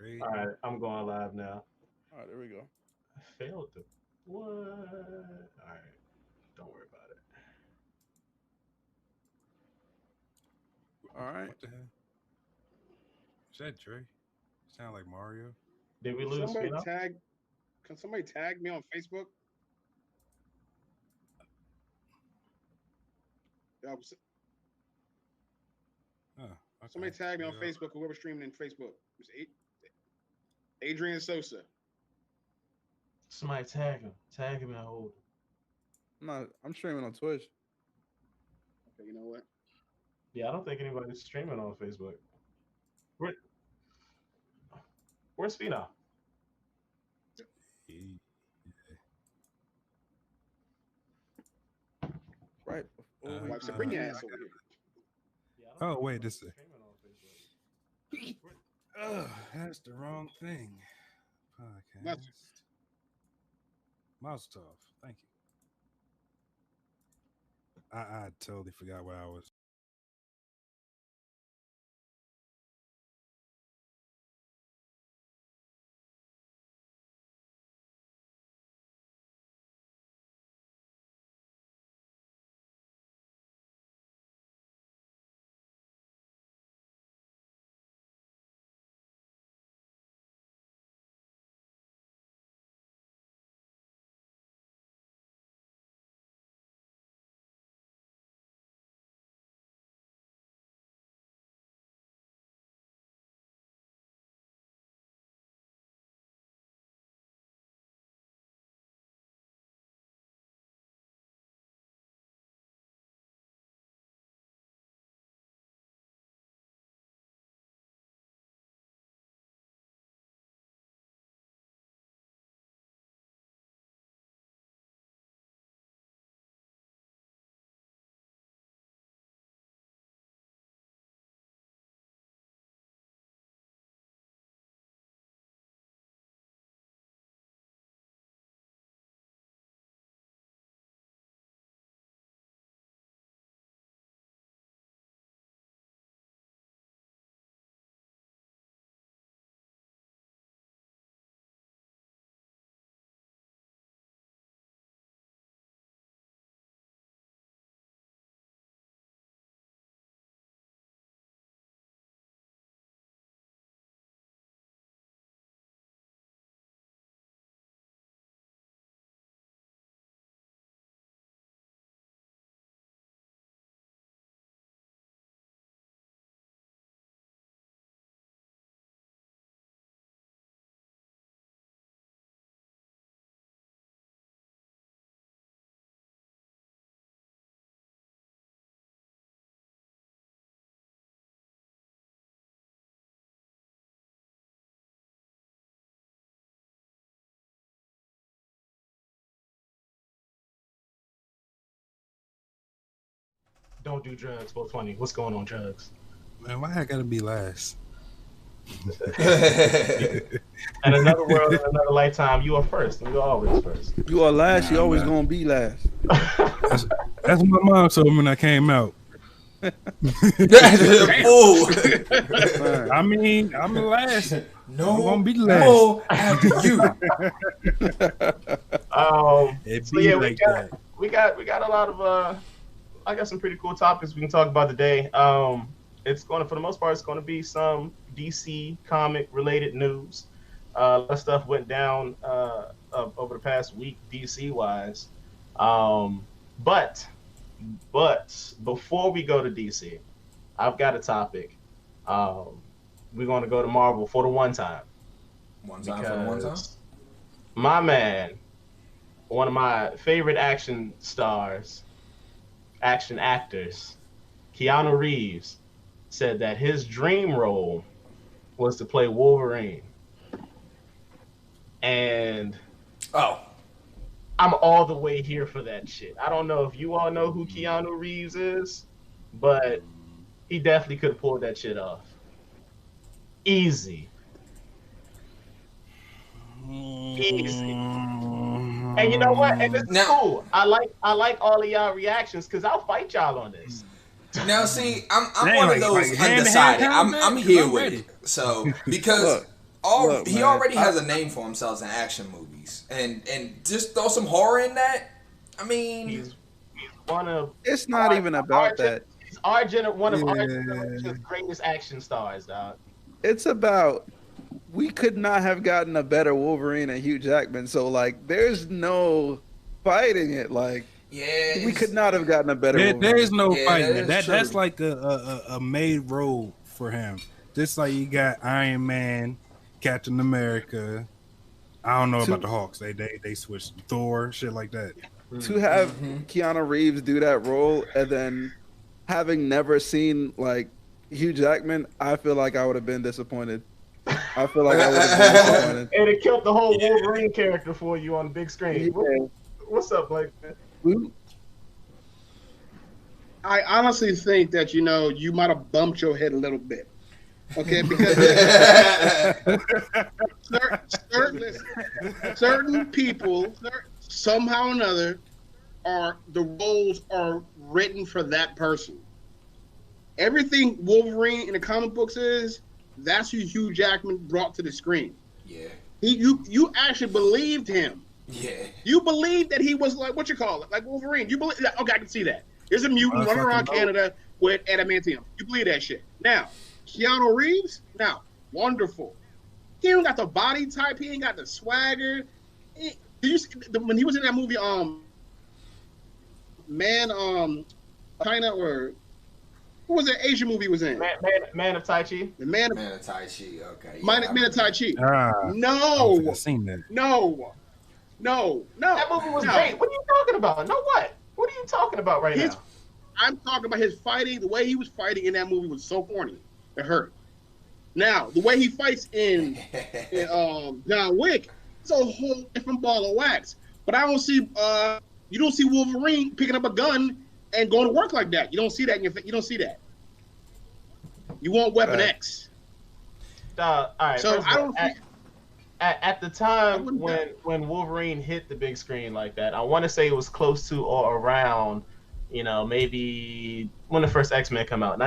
Great. All right, I'm going live now. All right, there we go. I failed the what? All right, don't worry about it. All right. What the hell? Is that Dre? Sound like Mario? Did we Can lose somebody Fino? tag? Can somebody tag me on Facebook? Yeah, Oh, okay. somebody tag me on Yeah. Facebook. Whoever's streaming in Facebook. It's Adrian Sosa. Somebody tag him. Tag him and hold him. I'm streaming on Twitch. Okay, you know what? Yeah, I don't think anybody's streaming on Facebook. Where, where's Fino? He- Right before we Like, so bring your ass over here. Yeah, I don't Oh, think wait, anybody's this is. streaming on Facebook. That's the wrong thing. That's- Podcast. Mazel tov. Thank you. I totally forgot what I was. Don't do drugs. 420. What's going on, drugs? Man, why I gotta be last? And another world, in another lifetime, you are first, and you're always first. You are last. You Nah, always nah. gonna be last. That's what my mom told me when I came out. Ooh. I mean, I'm the last. I'm No gonna be the last. more after you. It So be yeah, like that. we got a lot of I got some pretty cool topics we can talk about today. It's going to, for the most part, it's going to be some DC comic related news. A lot of stuff went down over the past week, DC wise. But before we go to DC, I've got a topic. We're going to go to Marvel for the one time. One time for the one time. Because my man, one of my favorite action stars, action actors, Keanu Reeves, said that his dream role was to play Wolverine. And Oh, I'm all the way here for that shit. I don't know if you all know who Keanu Reeves is, but he definitely could have pulled that shit off. Easy. Easy. And you know what? And it's Now- cool. I like all of y'all reactions because I'll fight y'all on this. now see, I'm Dang, one of like those hand-to-hand undecided. combat? I'm 'Cause here I'm with ready. it. So because Look. Look, he man, already has a name for himself in action movies, and just throw some horror in that. I mean, He's one of it's not even about that. he's one of our Yeah. generation's greatest action stars, dog. It's about we could not have gotten a better Wolverine than Hugh Jackman. So like, there's no fighting it. Like, yeah, we could not have gotten a better. There Wolverine. is no Yeah, fighting. that is That's true. like a made role for him. Just like you got Iron Man, Captain America. I don't know about the Hawks. They switched Thor, shit like that. To have Keanu Reeves do that role, and then having never seen like Hugh Jackman, I feel like I would have been disappointed. I feel like I would have been disappointed. And it killed the whole Wolverine character for you on the big screen. Yeah. What's up, Blake? I honestly think that you might have bumped your head a little bit. Okay, because certain people, somehow or another, the roles are written for that person. Everything Wolverine in the comic books that's who Hugh Jackman brought to the screen. Yeah. You actually believed him. Yeah. You believed that he was like like Wolverine. You believe that? Okay, I can see that. There's a mutant running around Canada with adamantium. You believe that shit. Now, Keanu Reeves, wonderful. He ain't got the body type. He ain't got the swagger. When he was in that movie, China, or what was that Asian movie he was in? Man of Tai Chi. The Man of Tai Chi. Okay. Man of Tai Chi. I've No, seen that. no. That movie was great. What are you talking about? No, what? What are you talking about right now? I'm talking about his fighting. The way he was fighting in that movie was so corny. It hurt. Now, the way he fights in John Wick, it's a whole different ball of wax. But I don't see you don't see Wolverine picking up a gun and going to work like that. You don't see that. You don't see that. You want Weapon X. All right. So I don't. At the time when Wolverine hit the big screen like that, I want to say it was close to or around, maybe when the first X-Men come out,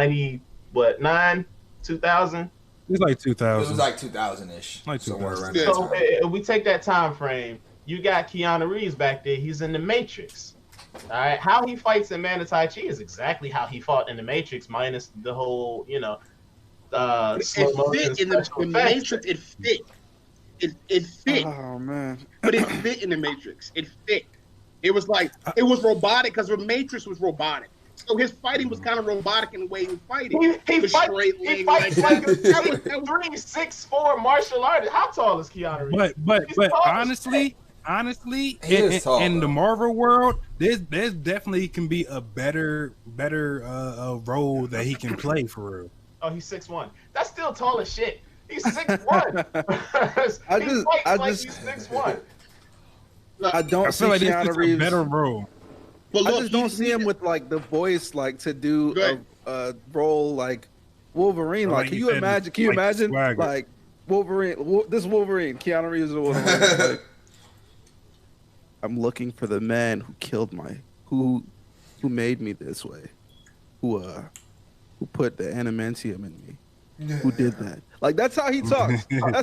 2000? It was like 2000. It was like 2000-ish. Like somewhere 2000. around Yeah. that So time. if we take that time frame, you got Keanu Reeves back there. He's in the Matrix. All right, how he fights in Man of Tai Chi is exactly how he fought in the Matrix, minus the whole, slow motion It fit in the special effects. Matrix. It fit. It fit. Oh man, But it fit in the Matrix. It fit. It was robotic because the Matrix was robotic. So his fighting was kind of robotic in the way he was fighting. He The fights straight leg like like a that. 3'6'4" martial artist. How tall is Keanu Reeves? But He's tall as honestly, He is in tall, the though. Marvel world, there's definitely can be a better role that he can play for real. Oh, he's 6'1". That's still tall as shit. He's 6'1". I He just- fights I like just- he's 6'1". I don't I see feel like this Keanu is a Reeves. better role. But I look, just don't see him with like the voice like to do Go ahead. a role like Wolverine. Like Like, can you you said, imagine? Can you like the imagine swagger. like Wolverine? This Wolverine, Keanu Reeves is Wolverine. Like, I'm looking for the man who killed who made me this way, who put the adamantium in me. Who did that? Like that's how he talks. That's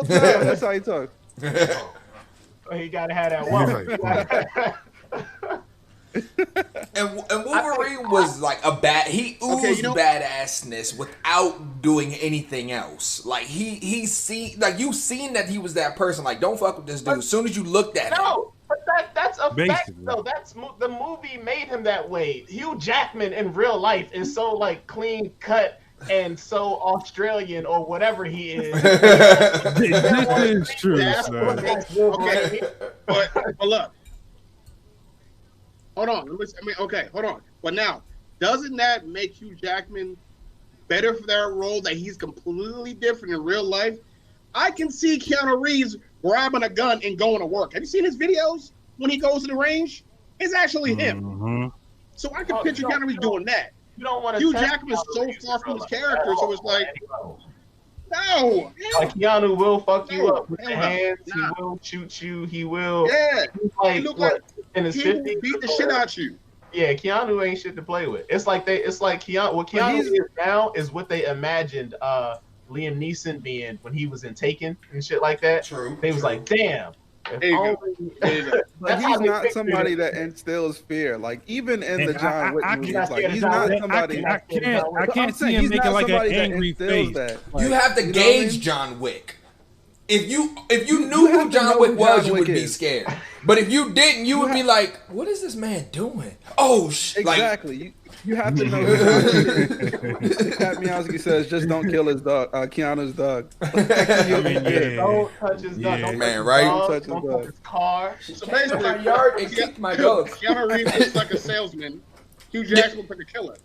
that's how he talks. He gotta have that woman. And Wolverine was like he oozed Okay, you know- badassness without doing anything else. Like he's seen, like you've seen that he was that person. Like, don't fuck with this dude. As soon as you looked at him, No, but that's a fact Basically. though. The movie made him that way. Hugh Jackman in real life is so like clean cut and so Australian or whatever he is. This is true. That's son. what makes Wolverine. But look, hold on. Hold on. But now, doesn't that make Hugh Jackman better for that role? That he's completely different in real life. I can see Keanu Reeves grabbing a gun and going to work. Have you seen his videos when he goes to the range? It's actually him. Mhm. So I can Oh, picture you don't- Keanu Reeves doing that. You don't want to. Hugh Jackman's so far from his character, so it's like, no. Like Keanu will fuck you No, up with the hell no. hands. Nah. He will shoot you. He will. Yeah, He's like, he look what, like in his he will 50s. beat the shit out you. Yeah, Keanu ain't shit to play with. It's like Keanu. What Keanu he's- is now is what they imagined Liam Neeson being when he was in Taken and shit like that. True. They was like, damn. There you go. There you go. But That's how he's they not pictured somebody it. that instills fear. Like even in the And John Wick I movies, can't- like he's John not Wick. somebody. I But can't I'm see saying him he's making not like an somebody that angry instills face. that. You Like, have to know what I gauge mean? John Wick. If you knew You have who to John know Wick who was, John you would Wick be is. scared. But if you didn't, you would be like, "What is this man doing?" Oh, like Exactly. You have to know who John Wick is. Pat Miyazaki says, "Just don't kill his dog, Keanu's dog." I mean, yeah. Don't touch his dog. Yeah. Don't Man, touch right? his dog. Don't touch his Don't dog. touch his car. So came in basically, my yard and kicked my dog. Keanu Reeves looks like a salesman. Hugh Jackman looks like a killer.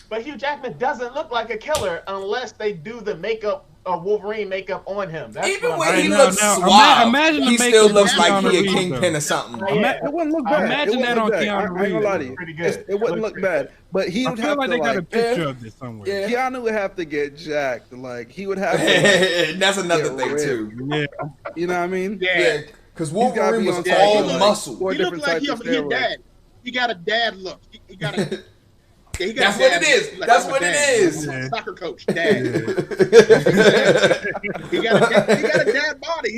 But Hugh Jackman doesn't look like a killer unless they do the makeup, Wolverine makeup on him. That's Even what when I'm he Now, looks now, suave, imagine the he makeup still of looks like Keanu he a Reeves, kingpin though. or something. Yeah. It wouldn't look bad. Imagine It wouldn't that look on bad. Keanu I ain't gonna lie to Reeves. you. Pretty good. It wouldn't Looks look pretty bad, but he I would feel have like to they got a like. picture of this somewhere. Yeah. Keanu would have to get jacked. Like he would have to. Like, That's another Yeah, thing right. too. Yeah. you know what I mean? Yeah, because He's gotta Wolverine be was on all steroids. muscle. Or He looked different like types of he a steroids. dad. He got a dad look. He got a. Yeah, he got That's a what dad it is. look. Like, That's I'm a what it dad. is. I'm a Yeah. soccer coach, dad. He got a dad body.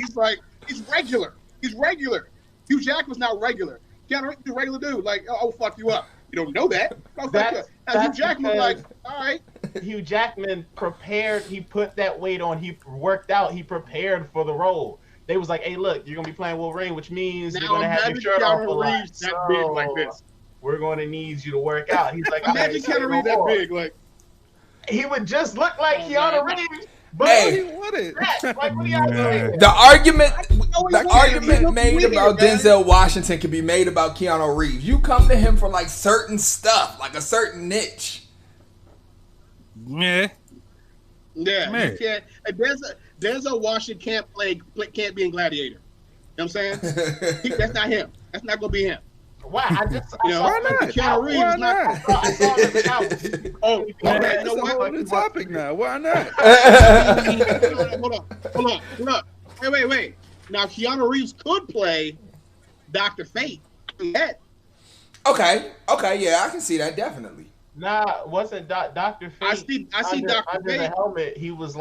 He's regular. He's regular. Hugh Jackman's not regular. Keanu Reeves is a regular dude. Like, oh, fuck you up. You don't know that. Oh, fuck you up. Now, Hugh Jackman's like, all right. Hugh Jackman prepared. He put that weight on. He worked out. He prepared for the role. They was like, "Hey, look, you're gonna be playing Wolverine, which means you're Now gonna have your imagine shirt off a Keanu lot. Reeves that big like this. We're gonna need you to work out." He's like, "I Imagine ain't saying Keanu no Reeves that more." big. Like, He would just look like Oh, Keanu man. Reeves, but Hey. He wouldn't. like, what do y'all Nah. saying? The argument, know he the was. argument He looked made weird, about man. Denzel Washington can be made about Keanu Reeves. You come to him for like certain stuff, like a certain niche. Yeah. yeah, Man. you can't. And Denzel Washington can't be in Gladiator. You know what I'm saying? That's not him. That's not gonna be him. Why? I You know, saw Why him not? at the Keanu Reeves Why is not. not? I saw him at the album. Oh, Yeah, okay. You It's know a whole what? new topic now. Why not? Hold on. Wait. Now Keanu Reeves could play Dr. Fate. Yeah. Okay, yeah, I can see that definitely. Nah, wasn't Dr. Fate? I see under, Dr. under the Fate. helmet. He was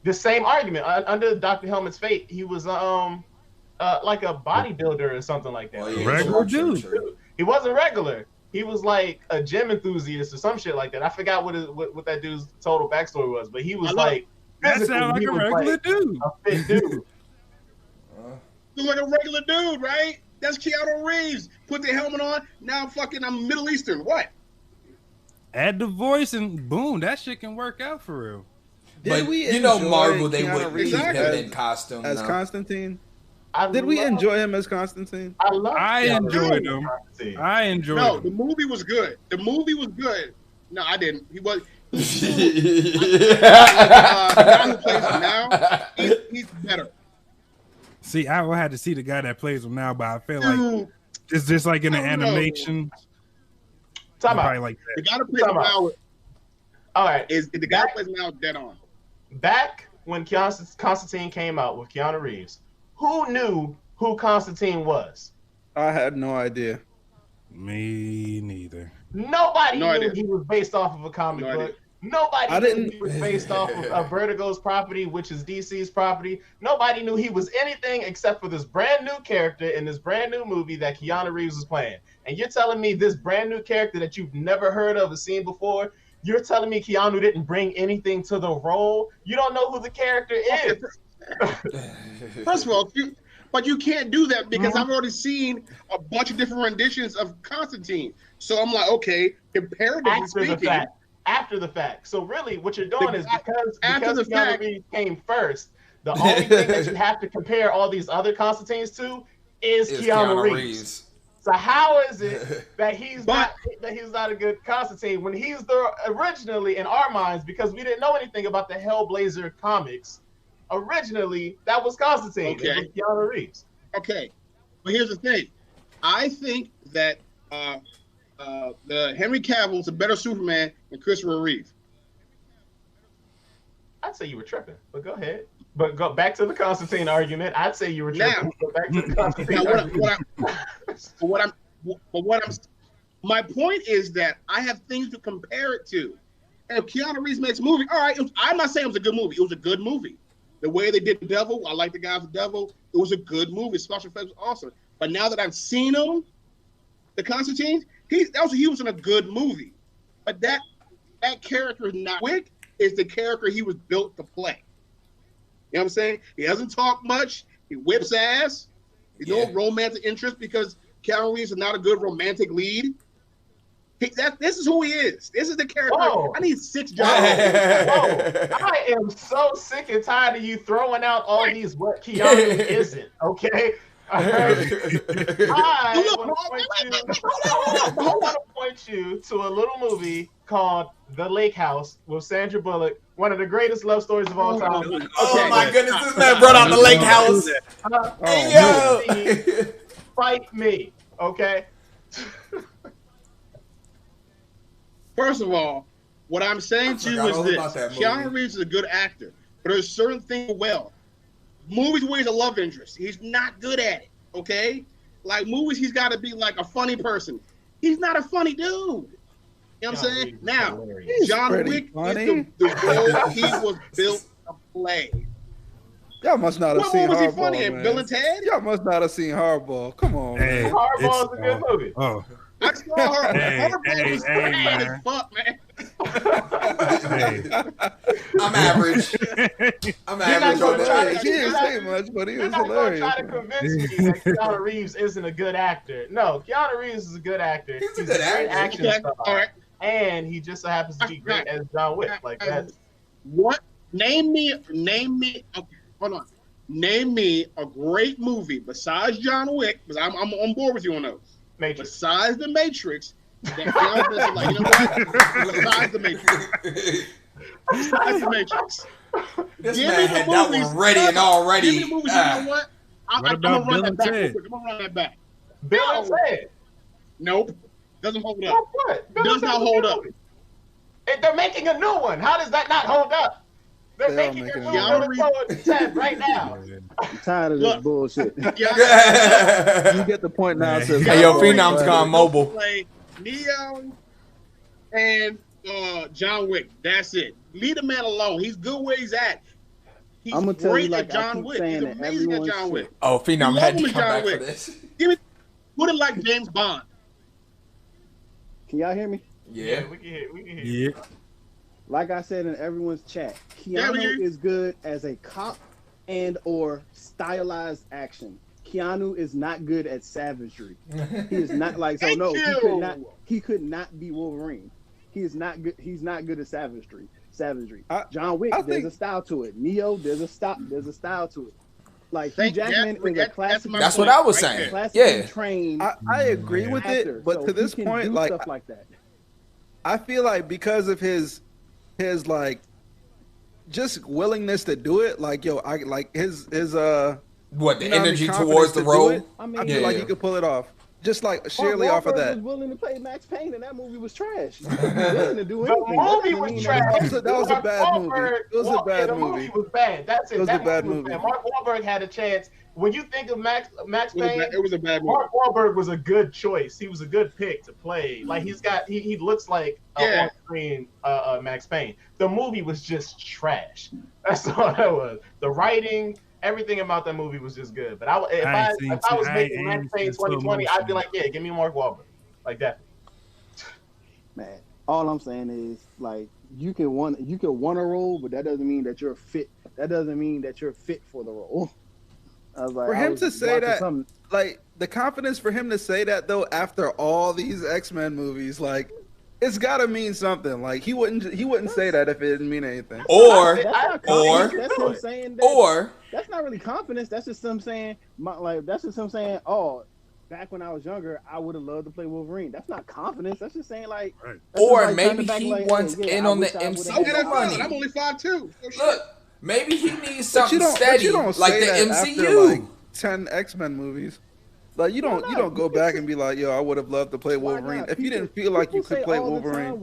the same argument under Dr. Helmet's fate. He was like a bodybuilder or something like that. Well, yeah, Regular true, dude. true. He wasn't regular. He was like a gym enthusiast or some shit like that. I forgot what that dude's total backstory was, but he was like That physically, sounds like he a was regular dude. a fit dude. Looks like a regular dude, right? That's Keanu Reeves. Put the helmet on. Now I'm Middle Eastern. What? Add the voice and boom, that shit can work out for real. But we you know, enjoy Marvel, they Keanu wouldn't Reeves keep him Exactly. in costume. as no. Constantine? I Did we love- enjoy him as Constantine? I love. I Keanu enjoyed Reeves. him. I enjoyed No, the him. movie was good. The movie was good. No, I didn't. He was. The guy who plays him now, he's better. See, I would have to see the guy that plays him now, but I feel like Dude, it's just like in the I don't know. animation. Time Probably out. like the that. guy who plays him Time out. now All right. is the guy who plays him now dead on. Back when Constantine came out with Keanu Reeves, who knew who Constantine was? I had no idea. Me neither. Nobody No knew idea. he was based off of a comic No book. idea. Nobody I knew didn't- he was based off of Vertigo's property, which is DC's property. Nobody knew he was anything except for this brand new character in this brand new movie that Keanu Reeves was playing. And you're telling me this brand new character that you've never heard of or seen before, you're telling me Keanu didn't bring anything to the role? You don't know who the character is. First of all, you can't do that because I've already seen a bunch of different renditions of Constantine. So I'm like, okay, comparatively After the speaking, fact. After the fact. So really what you're doing is because After the Keanu fact. Reeves came first, the only thing that you have to compare all these other Constantines to is It's Keanu Reeves. So how is it that he's But- not a good Constantine when he's the originally in our minds, because we didn't know anything about the Hellblazer comics. Originally, that was Constantine. Okay. It was Keanu Reeves. okay. But here's the thing. I think that the Henry Cavill's a better Superman than Christopher Reeve. I'd say you were tripping, but go ahead. But go back to the Constantine argument. I'd say you were tripping. Now- Go back to the Constantine Now, argument. my point is that I have things to compare it to. if Keanu Reeves makes a movie, all right, I'm not saying it was a good movie. It was a good movie. The way they did the Devil, I like the guy with the Devil. It was a good movie. Special effects was awesome. But now that I've seen him, the Constantine, he was in a good movie. But that character is not Wick is the character he was built to play. You know what I'm saying? He doesn't talk much. He whips ass. There's no romantic interest because Keanu Reeves is not a good romantic lead. This is who he is. This is the character. Whoa. I need 6 jobs. I am so sick and tired of you throwing out all these what Keanu isn't. Okay. I want to point you to a little movie called The Lake House with Sandra Bullock, one of the greatest love stories of all time. Oh my goodness, this man brought out The Lake House. Hey, yo. Fight me, okay? First of all, what I'm saying to you is this. Keanu Reeves is a good actor, but there's certain things movies where he's a love interest, he's not good at it, okay? Like movies, he's got to be like a funny person. He's not a funny dude. You know what I'm saying? Now, John Wick is the role he was built to play. Y'all must not have seen Hardball. What was he funny in? Bill and Ted? Y'all must not have seen Hardball. Come on, man. Hardball is a good movie. Oh. I saw Hardball was bad as fuck, man. I'm average. I'm average on that. He didn't say much, but he was hilarious. You're not going to try to convince me that Keanu Reeves isn't a good actor. No, Keanu Reeves is a good actor. He's a good actor. Action star. All right. And he just so happens to be great as John Wick. Like that. What? Name me. Okay, hold on. Name me a great movie besides John Wick, because I'm on board with you on those. Matrix. Besides the Matrix, that Keanu like, you know what? Besides the Matrix. Besides the Matrix. This man had that one ready and already. Give me the movies, you know what? I'm going to run that back real quick. I'm going to run that back. Bill and Ted. Nope. Doesn't hold up. What? Does not hold up. They're making a new one. How does that not hold up? They're making a new one right now. I'm tired of this bullshit. You get the point now. Hey, yo, Phenom's gone mobile. Play Neo and John Wick. That's it. Leave the man alone. He's good where he's at. He's I'm gonna tell you, great like at John Wick. He's amazing at John Wick. Oh, Phenom had to come back Wick. for this. Put it like James Bond. Can y'all hear me? Yeah. We can hear you. Yeah. Like I said in everyone's chat, Keanu is good as a cop and or stylized action. Keanu is not good at savagery. He is not like so. No, he could not be Wolverine. He is not good. He's not good at savagery. John Wick, there's a style to it. Neo, there's a style to it. Like Hugh Jackman is a classic. That's what I was saying. Yeah, trained. I agree with it, but to this point, like stuff like that. I feel like because of his like just willingness to do it, like yo, I like his what the energy towards the role. I feel like he could pull it off. Just like sheerly off of that. Was willing to play Max Payne, and that movie was trash. He was willing to do anything. The movie was trash. That was a bad movie. It was a bad movie. The movie was bad. That's it. It was a bad movie. Mark Wahlberg had a chance. When you think of Max Payne, it was a bad movie. Mark Wahlberg was a good choice. He was a good pick to play. Like he looks like on-screen Max Payne. The movie was just trash. That's all that was. The writing, everything about that movie was just good. But if I was making Max Payne 2020, I'd be like, yeah, give me Mark Wahlberg, like that. Man, all I'm saying is like you can want a role, but that doesn't mean that you're fit. That doesn't mean that you're fit for the role. I was like, for him to say that, like the confidence for him to say that though, after all these X-Men movies, like it's gotta mean something. Like he wouldn't say that if it didn't mean anything. That's him saying that. That's not really confidence. That's just him saying, oh, back when I was younger, I would have loved to play Wolverine. That's not confidence. That's just saying like. Right. Or like maybe he wants in on the MCU money. I'm only 5'2". Look, maybe he needs something steady, like the MCU. After, like 10 X-Men movies. Like you don't go back and be like, yo, I would have loved to play Wolverine. If you didn't feel like you could play Wolverine.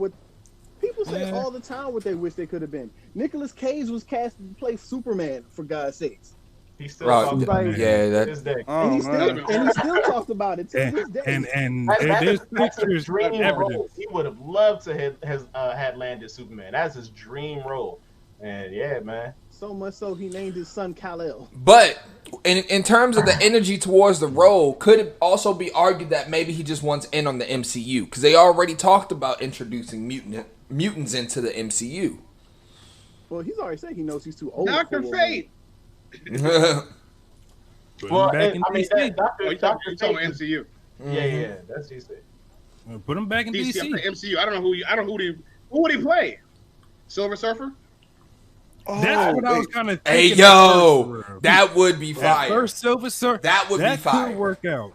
People say all the time what they wish they could have been. Nicolas Cage was cast to play Superman, for God's sakes. He still Right. talks about it Yeah, to that. this day. Oh, and he still talks about it to this day. And That's there's his pictures of dream evidence. role. He would have loved to have had landed Superman. That's his dream role. And yeah, man. So much so he named his son Kal-El. But in terms of the energy towards the role, could it also be argued that maybe he just wants in on the MCU? Because they already talked about introducing mutants into the MCU. Well, he's already said he knows he's too old. Dr. for Fate. Put Well, him back in I mean, DC. Oh, you talking Dr. Fate, MCU? yeah, that's DC. Put him back in DC. I'm DC. saying MCU. I don't know who would he play? Silver Surfer? That's what I was kind of Hey, thinking. yo, that would be That fire. first Silver Surfer. That would be fire. could work out.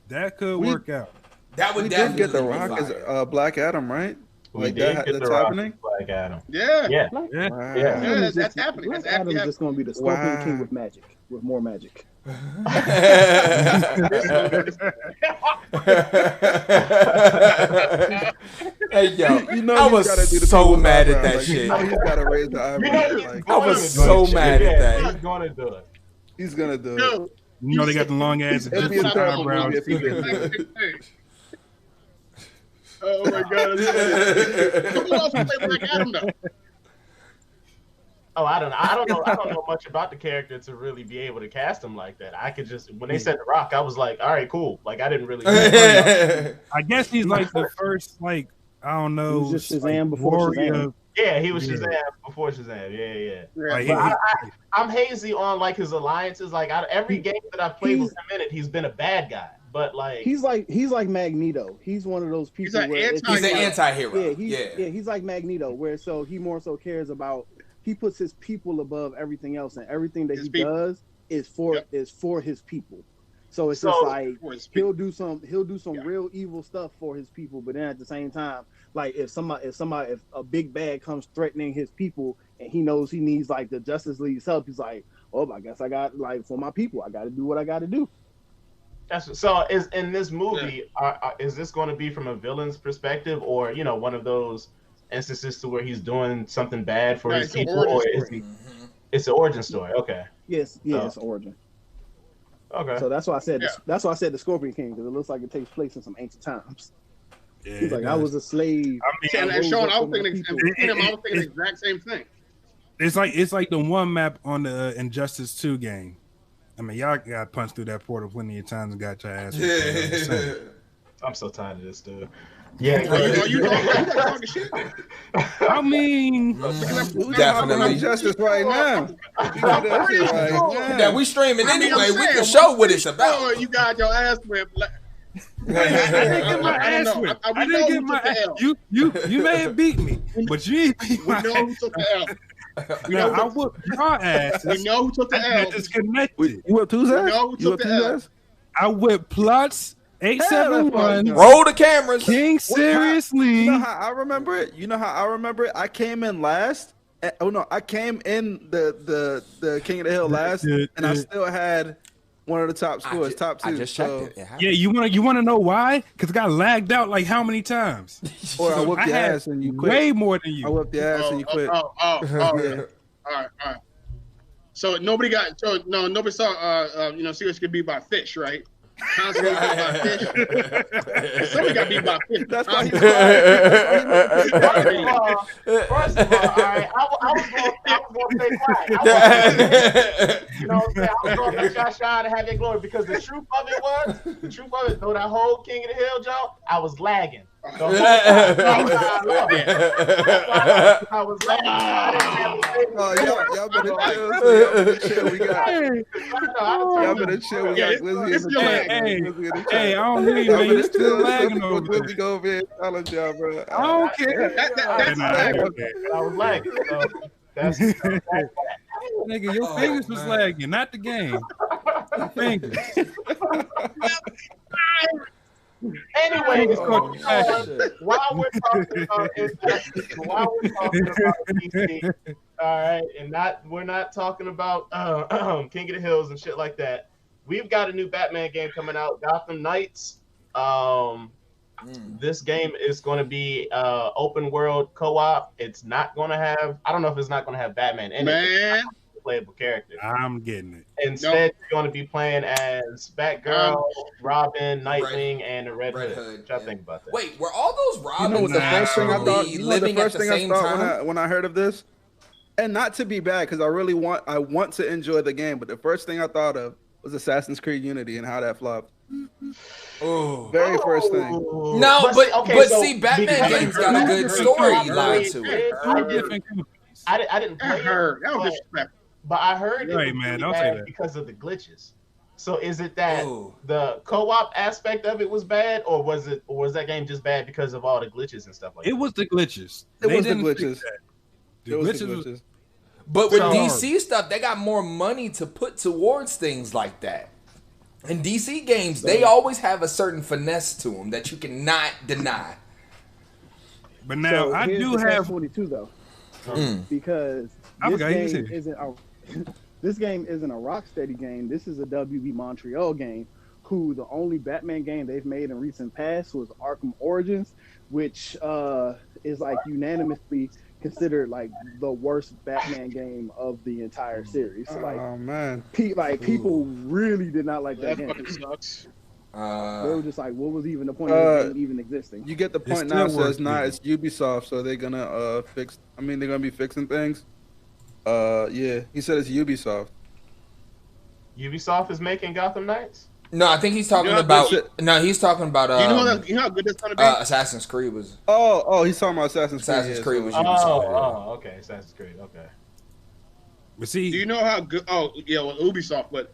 That could work out. That would We did definitely get The be Rock fire. as Black Adam, right? We Like did that, get that's the Rock happening? Black Adam. Yeah. Yeah. Yeah. Wow. Yeah. That's happening. Black That's actually Adam's just gonna be the Scorpion Wow. King with magic, with more magic. Hey, yo, You know I he's was gotta do the so people's mad at eyebrows. that Like, shit. You know he's gotta raise the You eyebrows. know he's Like, going was to so do it. mad at Yeah, that. He's going to do it. he's gonna do it. Dude, You know they got the long ass It'll be a Egyptian terrible eyebrows. movie if he too. gets it. Oh my god. Who else would play Black Adam though? Oh, I don't know. I don't know much about the character to really be able to cast him like that. I could just when they said The Rock, I was like, all right, cool. Like I didn't really. I guess he's like the first, like, I don't know, He was just like, Shazam before warrior. Shazam. Yeah, he was Yeah. Shazam before Shazam. Yeah. Like, But I'm hazy on like his alliances. Like every game that I've played with him in it, he's been a bad guy. But like He's like Magneto. He's one of those people. an where if anti- He's an like- anti-hero. Yeah, he's like Magneto, where so he more so cares about. He puts his people above everything else, and everything that His he people. does is for Yep. his people. So it's So- just like For his he'll do some Yeah. real evil stuff for his people, but then at the same time, like if a big bad comes threatening his people and he knows he needs like the Justice League's help, he's like, oh, I guess I got like for my people, I got to do what I got to do. so is in this movie. Is this going to be from a villain's perspective, or one of those instances to where he's doing something bad for No, his it's an people, origin or is story. he? It's an origin story. Okay. Yes, Oh. it's origin. Okay. So that's why I said Yeah. that's why I said the Scorpion King, because it looks like it takes place in some ancient times. Yeah, He's like, I was a slave. I mean, And Sean, I was Rose up for my thinking, people. I was thinking the exact same thing. it's like the one map on the Injustice 2 game. I mean, y'all got punched through that portal plenty of times and got your ass. whipped. I'm so tired of this dude. Yeah. You talking shit? I mean, Definitely. Justice right now. You got that shit right now. Yeah, we streaming I mean, I'm anyway. We saying, can show what it's Oh, about. you got your ass whipped. Like, I didn't get my I don't ass know. whipped. We I know didn't who get my took the ass. L. You may have beat me, but you ain't beat we my know who ass. took the L. Now, I whooped your asses. We know who took the I L. disconnected. You whipped who's ass? No, who You took whipped the who's L? ass? I whipped Plots Hell, 871 Roll the cameras. King seriously. You know how I remember it? I came in last. I came in the King of the Hill last, and I still had one of the top scores, top two. I just checked so, it. Yeah, you want to know why? Because I got lagged out like how many times? Or I whooped I your had ass and you quit. way more than I you. whipped your ass and you quit. Yeah. All right. So nobody saw Serious get beat by Fish, right? Constantly beat by Fish. Somebody got beat by Fish. That's why he's First of all, all right, I was going to stay quiet. You know what I'm saying? I was going to shot shy to have that glory because the truth of it, though, that whole King of the Hill, Joe, I was lagging. The whole time. I was lagging. Y'all better chill. Y'all better chill. We got. Y'all Y'all better chill. We Yeah, got Glizzy in it's the your chat. lag. Glizzy in the chat. Hey, I don't hear you, Y'all man. better You still chill. lagging over there. Glizzy go over here and challenge y'all, bro. I don't care. That's Nah, lag. I was lagging. So that's Nigga, your fingers was lagging, not the game. Your fingers. Anyways, Oh, while we're talking about DC, all right, and we're not talking about King of the Hills and shit like that. We've got a new Batman game coming out, Gotham Knights. This game is going to be open world co-op. It's not going to have. I don't know if it's not going to have Batman in it. Man, playable character. I'm getting it. Instead, you're going to be playing as Batgirl, Robin, Nightwing, and the Red Hood. What y'all think about that? Wait, were all those Robins You know what the first thing I thought? You know living the at first the thing I same thought time? when I heard of this, and not to be bad because I want to enjoy the game, but the first thing I thought of was Assassin's Creed Unity and how that flopped. Oh, Very first thing. No, but see, Batman games got a good storyline to it. I didn't play That was disrespectful. But I heard it Right, was man, really don't say bad that. because of the glitches. So is it that the co-op aspect of it was bad, or was that game just bad because of all the glitches and stuff like that? It was the glitches. It was the didn't fix glitches. that. It was the glitches. But with So- DC stuff, they got more money to put towards things like that. In DC games, they always have a certain finesse to them that you cannot deny. But now So I here's do the have. catch-22 though, Mm. because I this forgot he was game here. isn't a this game isn't a Rocksteady game. This is a WB Montreal game. Who the only Batman game they've made in recent past was Arkham Origins, which is like unanimously considered like the worst Batman game of the entire series. So, like, Oh man, people really did not like that That game. fucking sucks. They were just like, what was even the point of the game even existing? you get the It's point now. still So it's not. worth It's Ubisoft, so they're gonna fix. I mean, they're gonna be fixing things. Yeah, he said it's Ubisoft. Ubisoft is making Gotham Knights. No, I think he's talking Yeah, about. that's No, he's talking about. You know how good that's gonna be. Assassin's Creed was. Oh, he's talking about Assassin's Creed. Assassin's yeah, Creed so- was Ubisoft. Oh, okay, Assassin's Creed. Okay. But see, Do you know how good? Oh, yeah, well, Ubisoft, but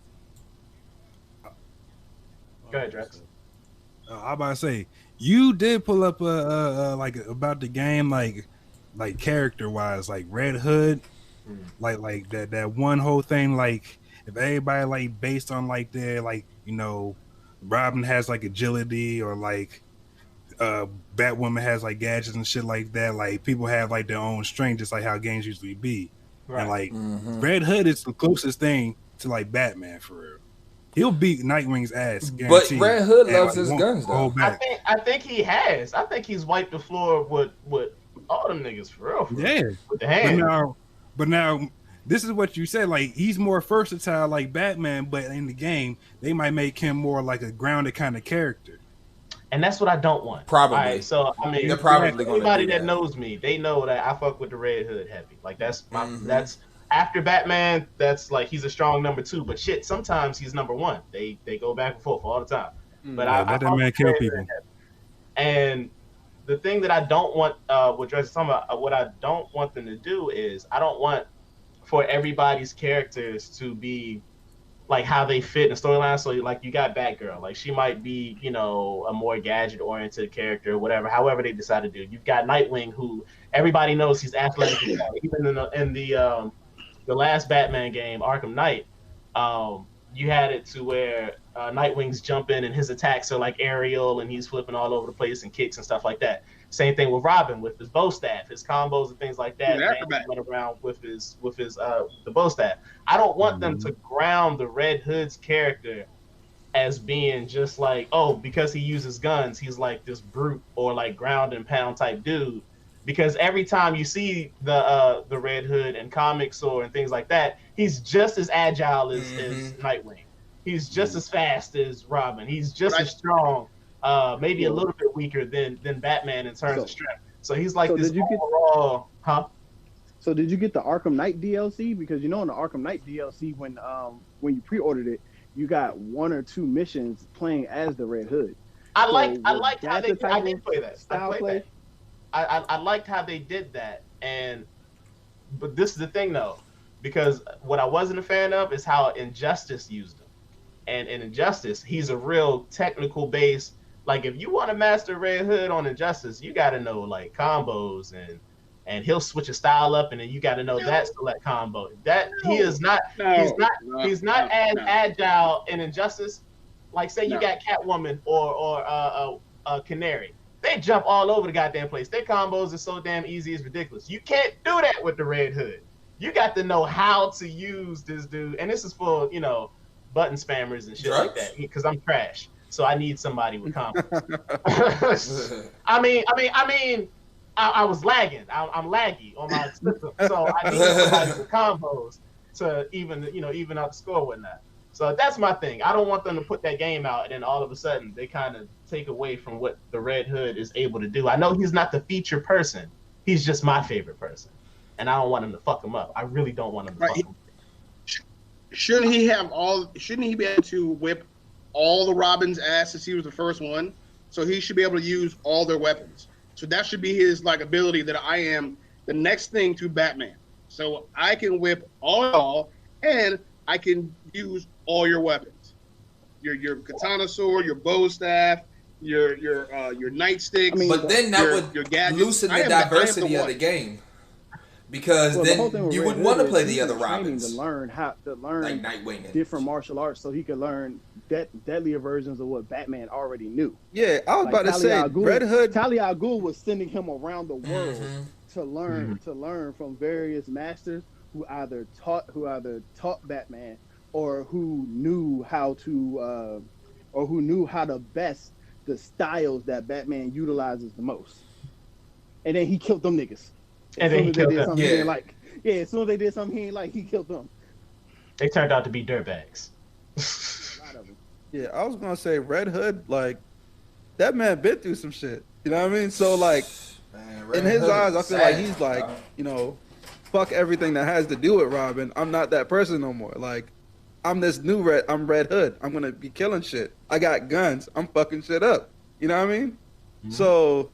Go ahead, Drex. I'm about to say you did pull up like about the game like character wise like Red Hood, like that one whole thing like if everybody like based on like their like Robin has like agility or like Batwoman has like gadgets and shit like that, like people have like their own strength just like how games usually be. And like Red Hood is the closest thing to like Batman for real. He'll beat Nightwing's ass. But Guaranteed. Red Hood And, loves like, his won't guns, though. hold back. I think he has. I think he's wiped the floor with all them niggas for real. Yeah, With the hand. but now, this is what you said. Like he's more versatile, like Batman, but in the game they might make him more like a grounded kind of character. And that's what I don't want. Probably. All right, so I mean, They're probably gonna anybody do that that. knows me, they know that I fuck with the Red Hood heavy. Like that's my Mhm. that's after Batman. That's like he's a strong number 2. But shit, sometimes he's number 1. They go back and forth all the time. But Yeah, I let that fuck man with kill Red Hood people. heavy. And the thing that I don't want, what Dredge is talking about, what I don't want them to do is I don't want for everybody's characters to be like how they fit in the storyline. So like you got Batgirl, like she might be, a more gadget oriented character or whatever, however they decide to do. You've got Nightwing, who everybody knows he's athletic. Even in the last Batman game, Arkham Knight, you had it to where Nightwing's jumping and his attacks are like aerial and he's flipping all over the place and kicks and stuff like that. Same thing with Robin with his bow staff, his combos and things like that. Yeah, Man, went around with his the bow staff. I don't want them to ground the Red Hood's character as being just like, oh, because he uses guns, he's like this brute or like ground and pound type dude. Because every time you see the Red Hood in comics or and things like that, he's just as agile as Nightwing. He's just as fast as Robin. He's just as strong, maybe a little bit weaker than Batman in terms of strength. So he's like this overall, So did you get the Arkham Knight DLC? Because in the Arkham Knight DLC, when you pre-ordered it, you got 1 or 2 missions playing as the Red Hood. I liked how they I did play that. Style play. I liked how they did that, but this is the thing though, because what I wasn't a fan of is how Injustice used him, and in Injustice he's a real technical base. Like if you want to master Red Hood on Injustice, you got to know like combos and he'll switch a style up, and then you got to know that select combo. That he is not. He's not as agile in Injustice. Like say you got Catwoman or Canary. They jump all over the goddamn place. Their combos are so damn easy, it's ridiculous. You can't do that with the Red Hood. You got to know how to use this dude. And this is for, button spammers and shit like that. Because I'm trash. So I need somebody with combos. I was lagging. I'm laggy on my system. So I need somebody with combos. to even out the score and whatnot. So that's my thing. I don't want them to put that game out and then all of a sudden they kind of take away from what the Red Hood is able to do. I know he's not the feature person. He's just my favorite person. And I don't want him to fuck him up. I really don't want him to fuck him up. Shouldn't he be able to whip all the Robin's ass since he was the first one? So he should be able to use all their weapons. So that should be his ability that I am the next thing to Batman. So I can whip all and I can use all your weapons. Your katana sword, your bow staff, your nightstick. I mean, but then that would loosen the diversity of the game. Because then you would want to play the other Robins. To learn like Nightwing, different martial arts, so he could learn deadlier versions of what Batman already knew. Yeah, I was about to say, Red Hood. Talia al Ghul was sending him around the world to learn from various masters who either taught Batman or who knew how to best the styles that Batman utilizes the most. And then he killed them niggas. And then he killed them. As soon as they did something he ain't like, he killed them. They turned out to be dirtbags. A lot of them. Yeah, I was gonna say Red Hood, like that man been through some shit. You know what I mean? So like, in his eyes, I feel like he's like, fuck everything that has to do with Robin. I'm not that person no more. Like, I'm this new I'm Red Hood. I'm gonna be killing shit. I got guns. I'm fucking shit up. You know what I mean? Mm-hmm. So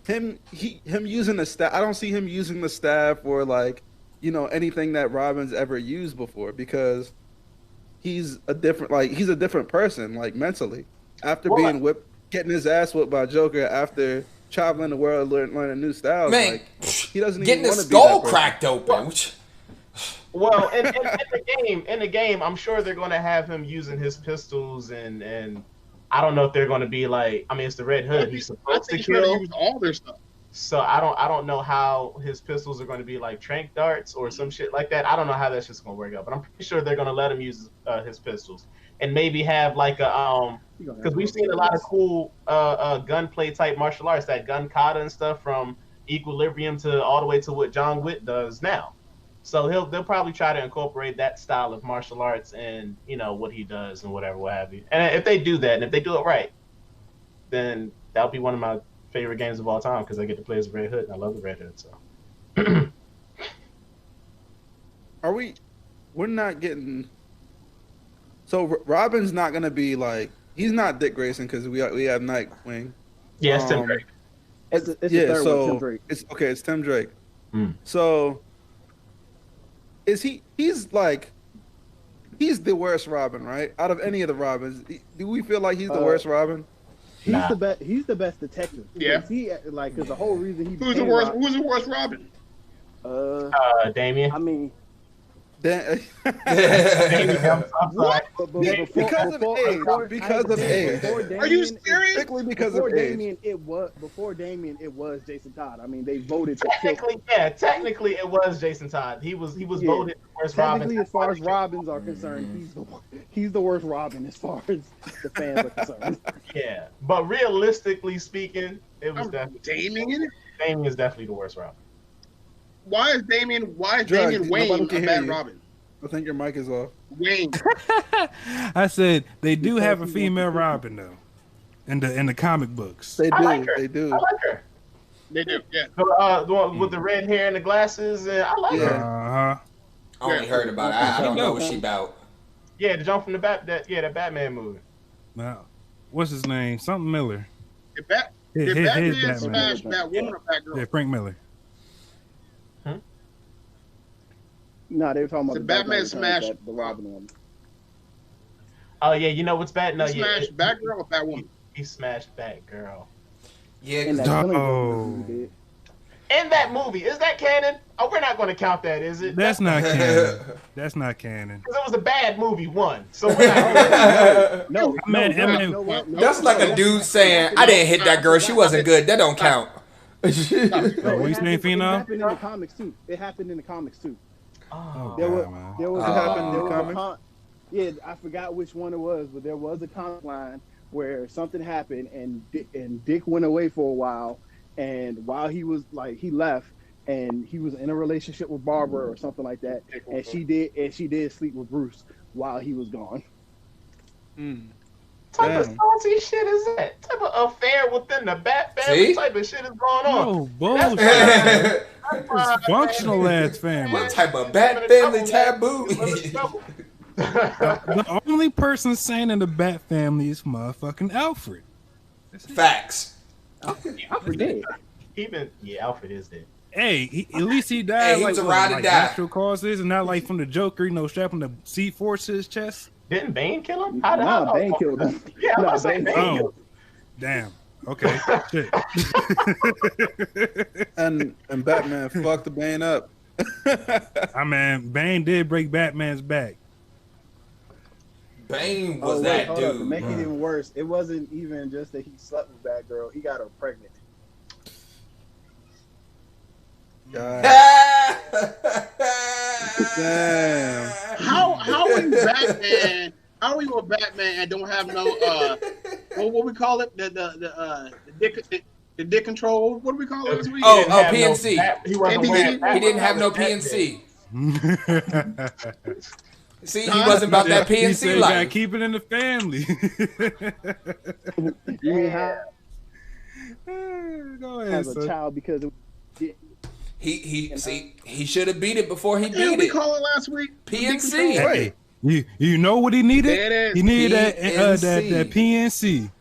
him using the staff, I don't see him using the staff or like, anything that Robin's ever used before, because he's a different person, like mentally. After being whipped, getting his ass whipped by Joker, after traveling the world, learning new styles, man, like, he doesn't getting even his skull cracked open. Well, in the game, I'm sure they're going to have him using his pistols, and I don't know if they're going to be like, I mean, it's the Red Hood. He's supposed to kill. Use all their stuff. So I don't know how his pistols are going to be like tranq darts or some shit like that. I don't know how that's just going to work out, but I'm pretty sure they're going to let him use his pistols and maybe have like a because we've seen a lot of cool gunplay type martial arts, that gun kata and stuff, from Equilibrium to all the way to what John Wick does now. So they'll probably try to incorporate that style of martial arts and what he does and whatever, what have you. And if they do that, and if they do it right, then that'll be one of my favorite games of all time, because I get to play as Red Hood and I love the Red Hood. So we're not getting, so Robin's not gonna be like, he's not Dick Grayson, because we have Nightwing. Yeah, it's Tim Drake. It's the third one, Tim Drake. It's Tim Drake. So he's the worst Robin, right? Out of any of the Robins, do we feel like he's the worst Robin? He's the best. He's the best detective. Yeah. Because the whole reason he. Who's the worst Robin? Damien. I mean. Because of age. Are you serious? Strictly because of age. Before Damien, it was Jason Todd. I mean, they voted to Technically, it was Jason Todd. He was voted the worst Robin. Technically, as far as Robins are concerned, he's the worst Robin as far as the fans are concerned. Yeah, but realistically speaking, it was definitely Damien. Damien is definitely the worst Robin. Why is Damien Wayne a bad Robin? I think your mic is off. Wayne. I said they do have a female Robin though, in the comic books. They do. Like they do. I like her. They do. Yeah. The one with the red hair and the glasses, I like her. Uh-huh. I only heard about it. I don't know what she about. Yeah, the jump from the that Batman movie. Now, what's his name? Something Miller. Did Batman smash Batwoman or Batgirl? Yeah, Frank Miller. No, they were talking about the Batman smash the Robin one. Oh yeah, you know what's bad? No, he smashed Batgirl or Batwoman? He smashed Batgirl. Yeah. In that movie, is that canon? Oh, we're not going to count that, is it? That's not canon. That's not canon. Because it was a bad movie, one. So we're not No, that's like a dude saying, "I didn't hit that girl. She wasn't good. That don't count." What you saying, Phenom? It happened in the comics too. It happened in the comics too. Oh, There was happened in the comics? Yeah, I forgot which one it was, but there was a comic line where something happened and Dick went away for a while, and while he was he left, and he was in a relationship with Barbara or something like that, and she did sleep with Bruce while he was gone. What type of salty shit is that? What type of affair within the Bat family? What type of shit is going on? No bullshit. It's functional ass family. What type of Bat family taboo? The only person sane in the Bat family is motherfucking Alfred. Facts. Alfred dead. Alfred is dead. Hey, at least he died He like, was a ride or die. natural causes and not like from the Joker, strapping the C4 to his chest. Didn't Bane kill him? No, Bane killed him. Yeah, I'm No, about to say Bane Bane Oh, killed him. damn. Okay. Shit. And Batman fucked the Bane up. I mean, Bane did break Batman's back. Bane was Wait, that hold up. To dude. make it even worse, it wasn't even just that he slept with Batgirl. He got her pregnant. God. Damn. How are you Batman? How are you a Batman and don't have no what we call it, the dick control? What do we call it? Oh, He didn't have PNC. he wasn't NBC. wearing that. He didn't have no PNC. See, he wasn't about that He PNC said you gotta life. keep it in the family. You mean how Go ahead, as a son. child because He should have beat it before he Yeah, beat we it. call it last week. PNC. Hey, you know what he needed? There it is. He needed PNC. that PNC.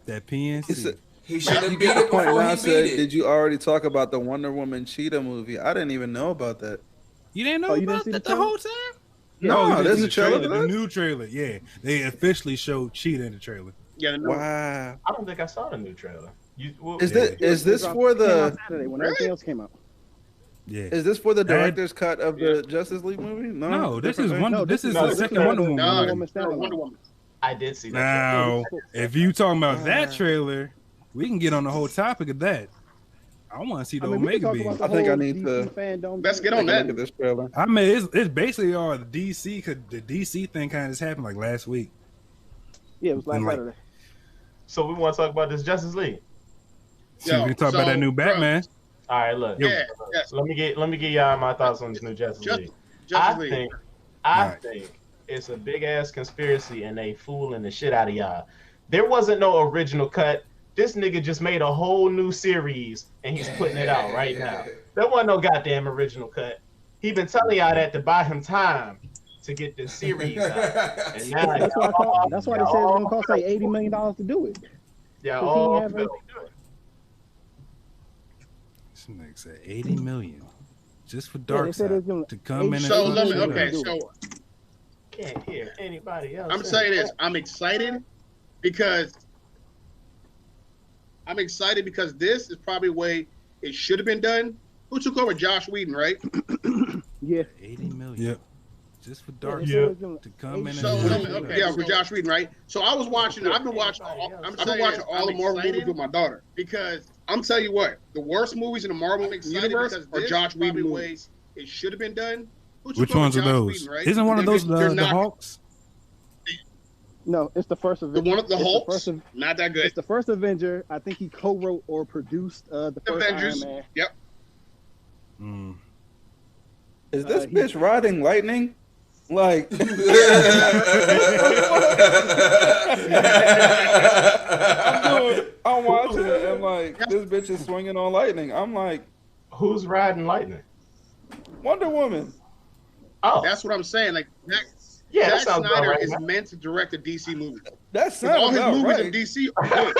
That PNC. It's a- He should have You beat got a it point. before Now he said, beat it. did you already talk about the Wonder Woman Cheetah movie? I didn't even know about that. You didn't know Oh, you didn't about see that the the trailer? whole time? No, we there's did a trailer the for that? new trailer. Yeah, they officially showed Cheetah in the trailer. Yeah, no. Wow. I don't think I saw the new trailer. Is this for came out the Saturday when everything else came out? Yeah. is this for the That- director's cut of the Justice League movie? No, this is different one. No, this is no, the this second is Wonder the- Woman. No, movie. Woman standalone. Wonder Woman. I did see that. Now, if you talking about that trailer, we can get on the whole topic of that. I want to see the I mean, we can Omega talk beam. about the I think I whole need DC to- fandom. Let's get Take on a that. look at this trailer. I mean, it's basically all the DC because the DC thing kind of just happened like last week. Yeah, it was last And, like, Saturday. So we want to talk about this Justice League. So we can talk about that new Batman. All right, look. Yo. Yeah, yes. So let me get y'all my thoughts on this new Justice League. Justice League. I Right. think it's a big ass conspiracy and they fooling the shit out of y'all. There wasn't no original cut. This nigga just made a whole new series and he's putting it out right now. There wasn't no goddamn original cut. He been telling y'all that to buy him time to get this series out. And now That's why they said it's gonna cost like $80 million to do it. Yeah, Because he all have felt a- good. This nigga said 80 million just for Yeah, they said it was Darkseid gonna- to come in and So let me. fuck Okay, shit up. so Can't hear anybody else. I'm saying this. I'm excited because this is probably the way it should have been done. Who took over? Josh Whedon, right? Yeah. 80 million. Yep. Just for They Darkseid said it was gonna- to come in and So fuck let me, shit up. okay, yeah, for Josh Whedon, right? So I was watching. I've been watching all the Marvel movies with my daughter because I'm telling you what, the worst movies in the Marvel universe are Josh Whedon movies. It should have been done. Who took Which over? ones are Joss those? Whedon, right? Isn't one of those They're the not- Hawks? No, it's the first The Avenger. one of the It's Hulks? first of- Not that good. It's the first Avenger. I think he co-wrote or produced the first Avengers. Iron Man. Yep. Mm. Is this he- bitch riding lightning? Like, I'm watching it and like this bitch is swinging on lightning. I'm like, Who's riding lightning? Wonder Woman. Oh, That's what I'm saying. Like, yeah, that Zack sounds about Snyder right. is man. meant to direct a DC movie. That 'Cause all sounds his about movies in right. DC are good.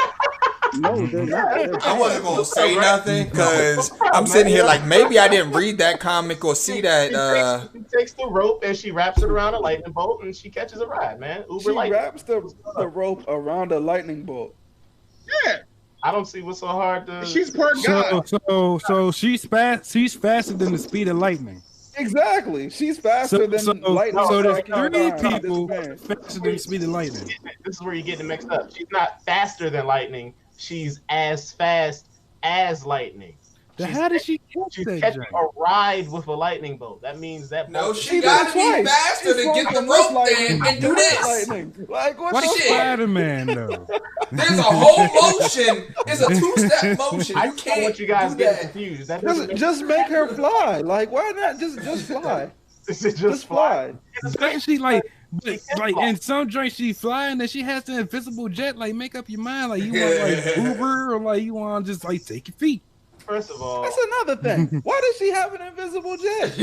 No, they're not. They're I wasn't bad. gonna say nothing because I'm sitting here like maybe I didn't read that comic or see that. She takes the rope and she wraps it around a lightning bolt and she catches a ride, man. Uber She lightning. wraps the rope around a lightning bolt. Yeah, I don't see what's so hard to. she's part god. So she's fast. She's faster than the speed of lightning. Exactly. She's faster than lightning. so there's striking three behind this people man. faster than the speed of lightning. This is where you're getting mixed up. She's not faster than lightning. She's as fast as lightning. How did she catch She's that catching joint? a ride with a lightning bolt. That means that No, bolt- she gotta be faster to get the rope there and do this. Like what Like the shit? Spider-Man though. There's a whole motion. It's a two-step motion. I You don't can't want you guys do getting that. confused. That doesn't make Just make her fly. Like why not just fly? sense. Just fly. Doesn't she like in some joints she flying and she has the invisible jet? Like make up your mind. Like you want like Uber or like you want to just like take your feet. First of all, That's another thing. Why does she have an invisible jet?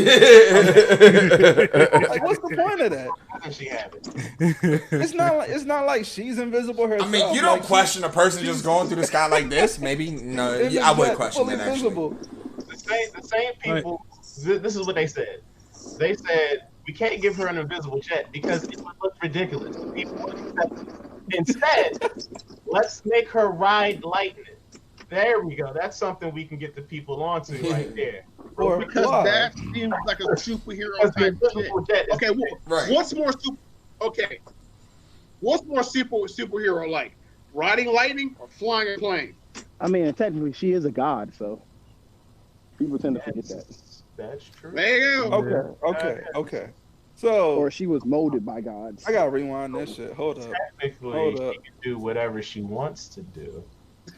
Like what's the point of that? how does she have it? It's not like she's invisible herself. I mean, you don't Like, question a person just going through the sky like this. Maybe no, she's I would jet, question fully that actually. visible. The same people. This is what they said. They said we can't give her an invisible jet because it would look ridiculous. People would accept it. Instead, let's make her ride lightning. There we go. That's something we can get the people onto right there. Or Because fly. that seems like a superhero Because the type shit. invisible jet is Okay, Right. what's more superhero like? Riding lightning or flying a plane? I mean, technically, she is a god, so people tend to forget that. That's true. There you go. Okay. So Or she was molded by gods. I gotta rewind this shit. Hold up. Technically, Hold she up. can do whatever she wants to do.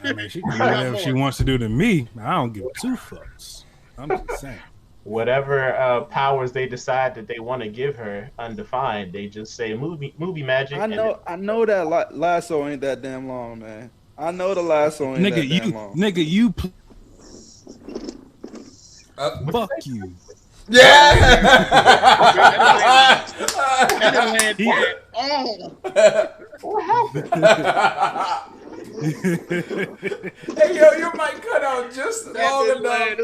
I mean, she can do whatever she wants to do to me. I don't give two fucks. I'm just saying. Whatever powers they decide that they want to give her, undefined, they just say movie magic. I know that lasso ain't that damn long, man. I know the lasso ain't that damn long. Fuck you. Yeah. What happened? Hey yo, your mic cut out just long enough.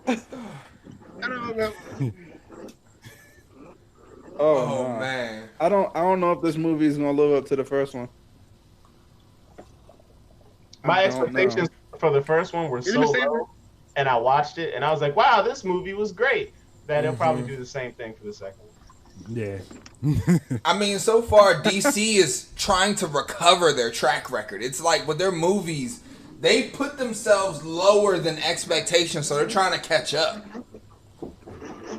I don't know. Oh nah. man. I don't know if this movie is gonna live up to the first one. My I don't expectations for the first one were so low, and I watched it, and I was like, "Wow, this movie was great." That they'll probably do the same thing for the second one. Yeah. I mean, so far DC is trying to recover their track record. It's like with their movies, they put themselves lower than expectations, so they're trying to catch up.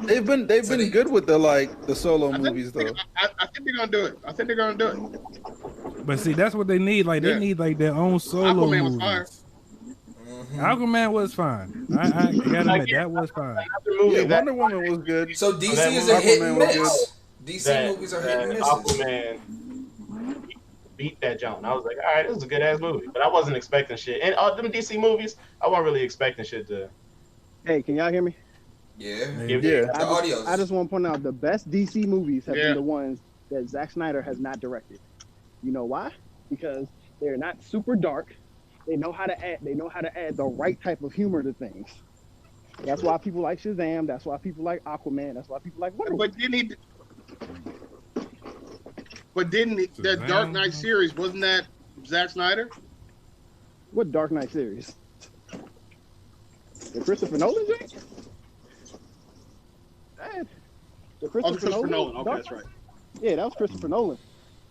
They've been good with the solo movies though. I think they're gonna do it. I think they're gonna do it. But see, that's what they need. Like they need like their own solo Aquaman was movies. fire. Aquaman was fine. I gotta admit that was fine. Another movie Yeah, that Wonder Woman was good. So DC That is a hit and Aquaman was miss. DC movies are hit and misses. Aquaman beat that jump. And I was like, all right, this is a good ass movie. But I wasn't expecting shit. And all them DC movies, I wasn't really expecting shit to. Hey, can y'all hear me? Yeah. give Yeah. The audio. I just want to point out the best DC movies have Yeah. been the ones that Zack Snyder has not directed. You know why? Because they're not super dark. They know how to add. They know how to add the right type of humor to things. That's why people like Shazam. That's why people like Aquaman. That's why people like Wonder Woman. But didn't that Dark Knight series, wasn't that Zack Snyder? What Dark Knight series? The Christopher Nolan joint? The Christopher Nolan. Okay, Dark that's right. Knight? Yeah, that was Christopher Nolan.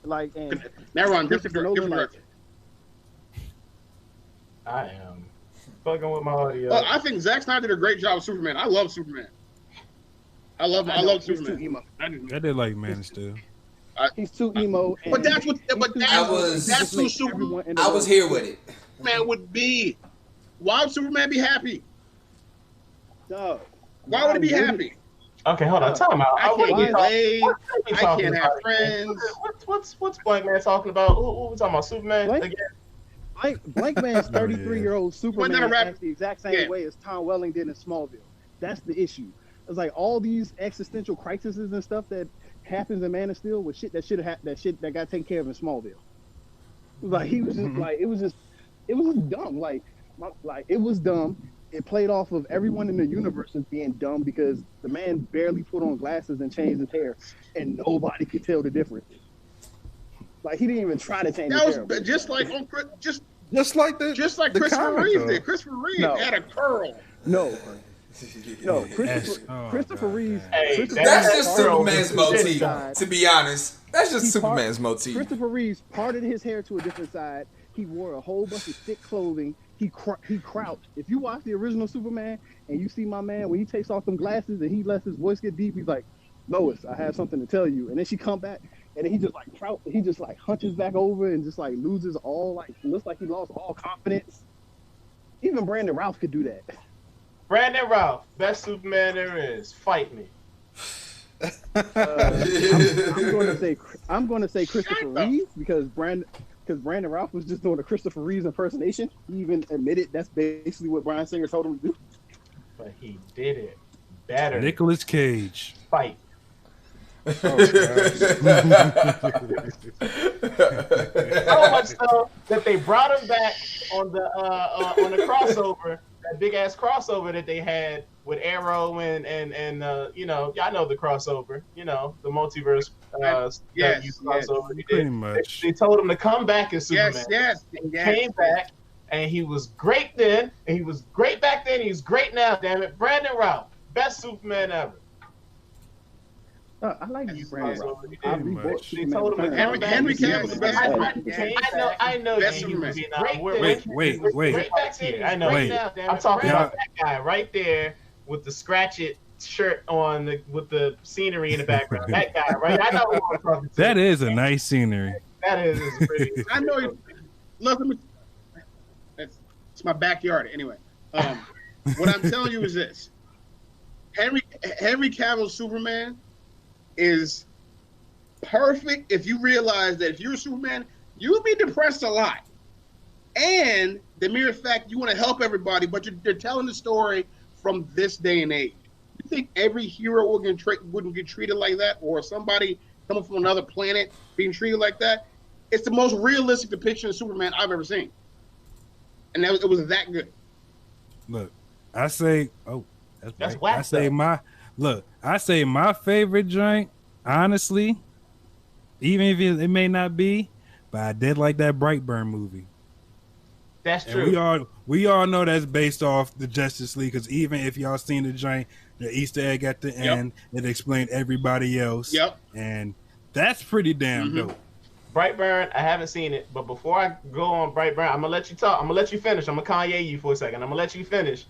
Like, and Never mind, Christopher different Nolan, like, director. I am fucking with my audio. I think Zack Snyder did a great job with Superman. I love Superman. I love he's too Superman. emo. I didn't- I did like Man of Steel. He's too emo. But that's what. But that's who Superman I was here with it. would be. Why would Superman be happy? Dog. Why would he be happy? Okay, hold on. Time out. I can't get laid. What are we I talking can't have about? friends. What's Blank Man talking about? What we talking about? Superman Blank? again? Blank Man's 33-year-old Superman Wasn't that a rap- acts the exact same Yeah. way as Tom Welling did in Smallville. That's the issue. It's like all these existential crises and stuff that happens in Man of Steel was shit that should have that shit that got taken care of in Smallville. Like he was just like it was just dumb. Like it was dumb. It played off of everyone in the universe as being dumb because the man barely put on glasses and changed his hair, and nobody could tell the difference. Like he didn't even try to change his That hair. was just like on Just like the Christopher comic, Reeve though. did. Christopher Reeve No. had a curl. No, Yes. Oh, Christopher God, Reeves. man. Hey, Christopher That's Reeves just parted Superman's his hair to a motif. different side. To be honest, that's just He Superman's motif. Christopher Reeves parted his hair to a different side. He wore a whole bunch of thick clothing. He crouched. If you watch the original Superman and you see my man when he takes off them glasses and he lets his voice get deep, he's like, Lois, I have something to tell you. And then she come back and then he just like he just like hunches back over and just like loses all like looks like he lost all confidence. Even Brandon Routh could do that. Brandon Routh, best Superman there is. Fight me. I'm going to say Christopher Reeve because Brandon Routh was just doing a Christopher Reeves impersonation. He even admitted that's basically what Bryan Singer told him to do. But he did it better. Nicolas Cage. Fight. Oh, So much so that they brought him back on the crossover, that big ass crossover that they had with Arrow and you know, y'all know the crossover, you know, the multiverse crossover. Pretty much. They told him to come back as Superman. Yes. He came back and he was great then, and he was great back then. He's great now. Damn it, Brandon Routh, best Superman ever. I like you, Brandon Routh. They told him to come back. Henry Cavill is the best I know. Best he was Wait. great back then. I know. Wait. Now, I'm talking about that guy right there with the scratch it shirt on, with the scenery in the background. That guy, right? I know who I'm talking to. That is a nice scenery. That is pretty. I know. Look, it's my backyard anyway. What I'm telling you is this: Henry Cavill's Superman is perfect if you realize that if you're a Superman, you would be depressed a lot. And the mere fact you want to help everybody, but you're telling the story from this day and age. You think every hero wouldn't get treated like that, or somebody coming from another planet being treated like that? It's the most realistic depiction of Superman I've ever seen. And it was that good. Look, I say, that's whack. I say my favorite joint, honestly, even if it may not be, but I did like that Brightburn movie. That's true. And we all know that's based off the Justice League, because even if y'all seen the joint, the Easter egg at the end, it explained everybody else. Yep. And that's pretty damn dope. Brightburn, I haven't seen it, but before I go on Brightburn, I'm gonna let you talk. I'm gonna let you finish. I'm gonna Kanye you for a second. I'm gonna let you finish.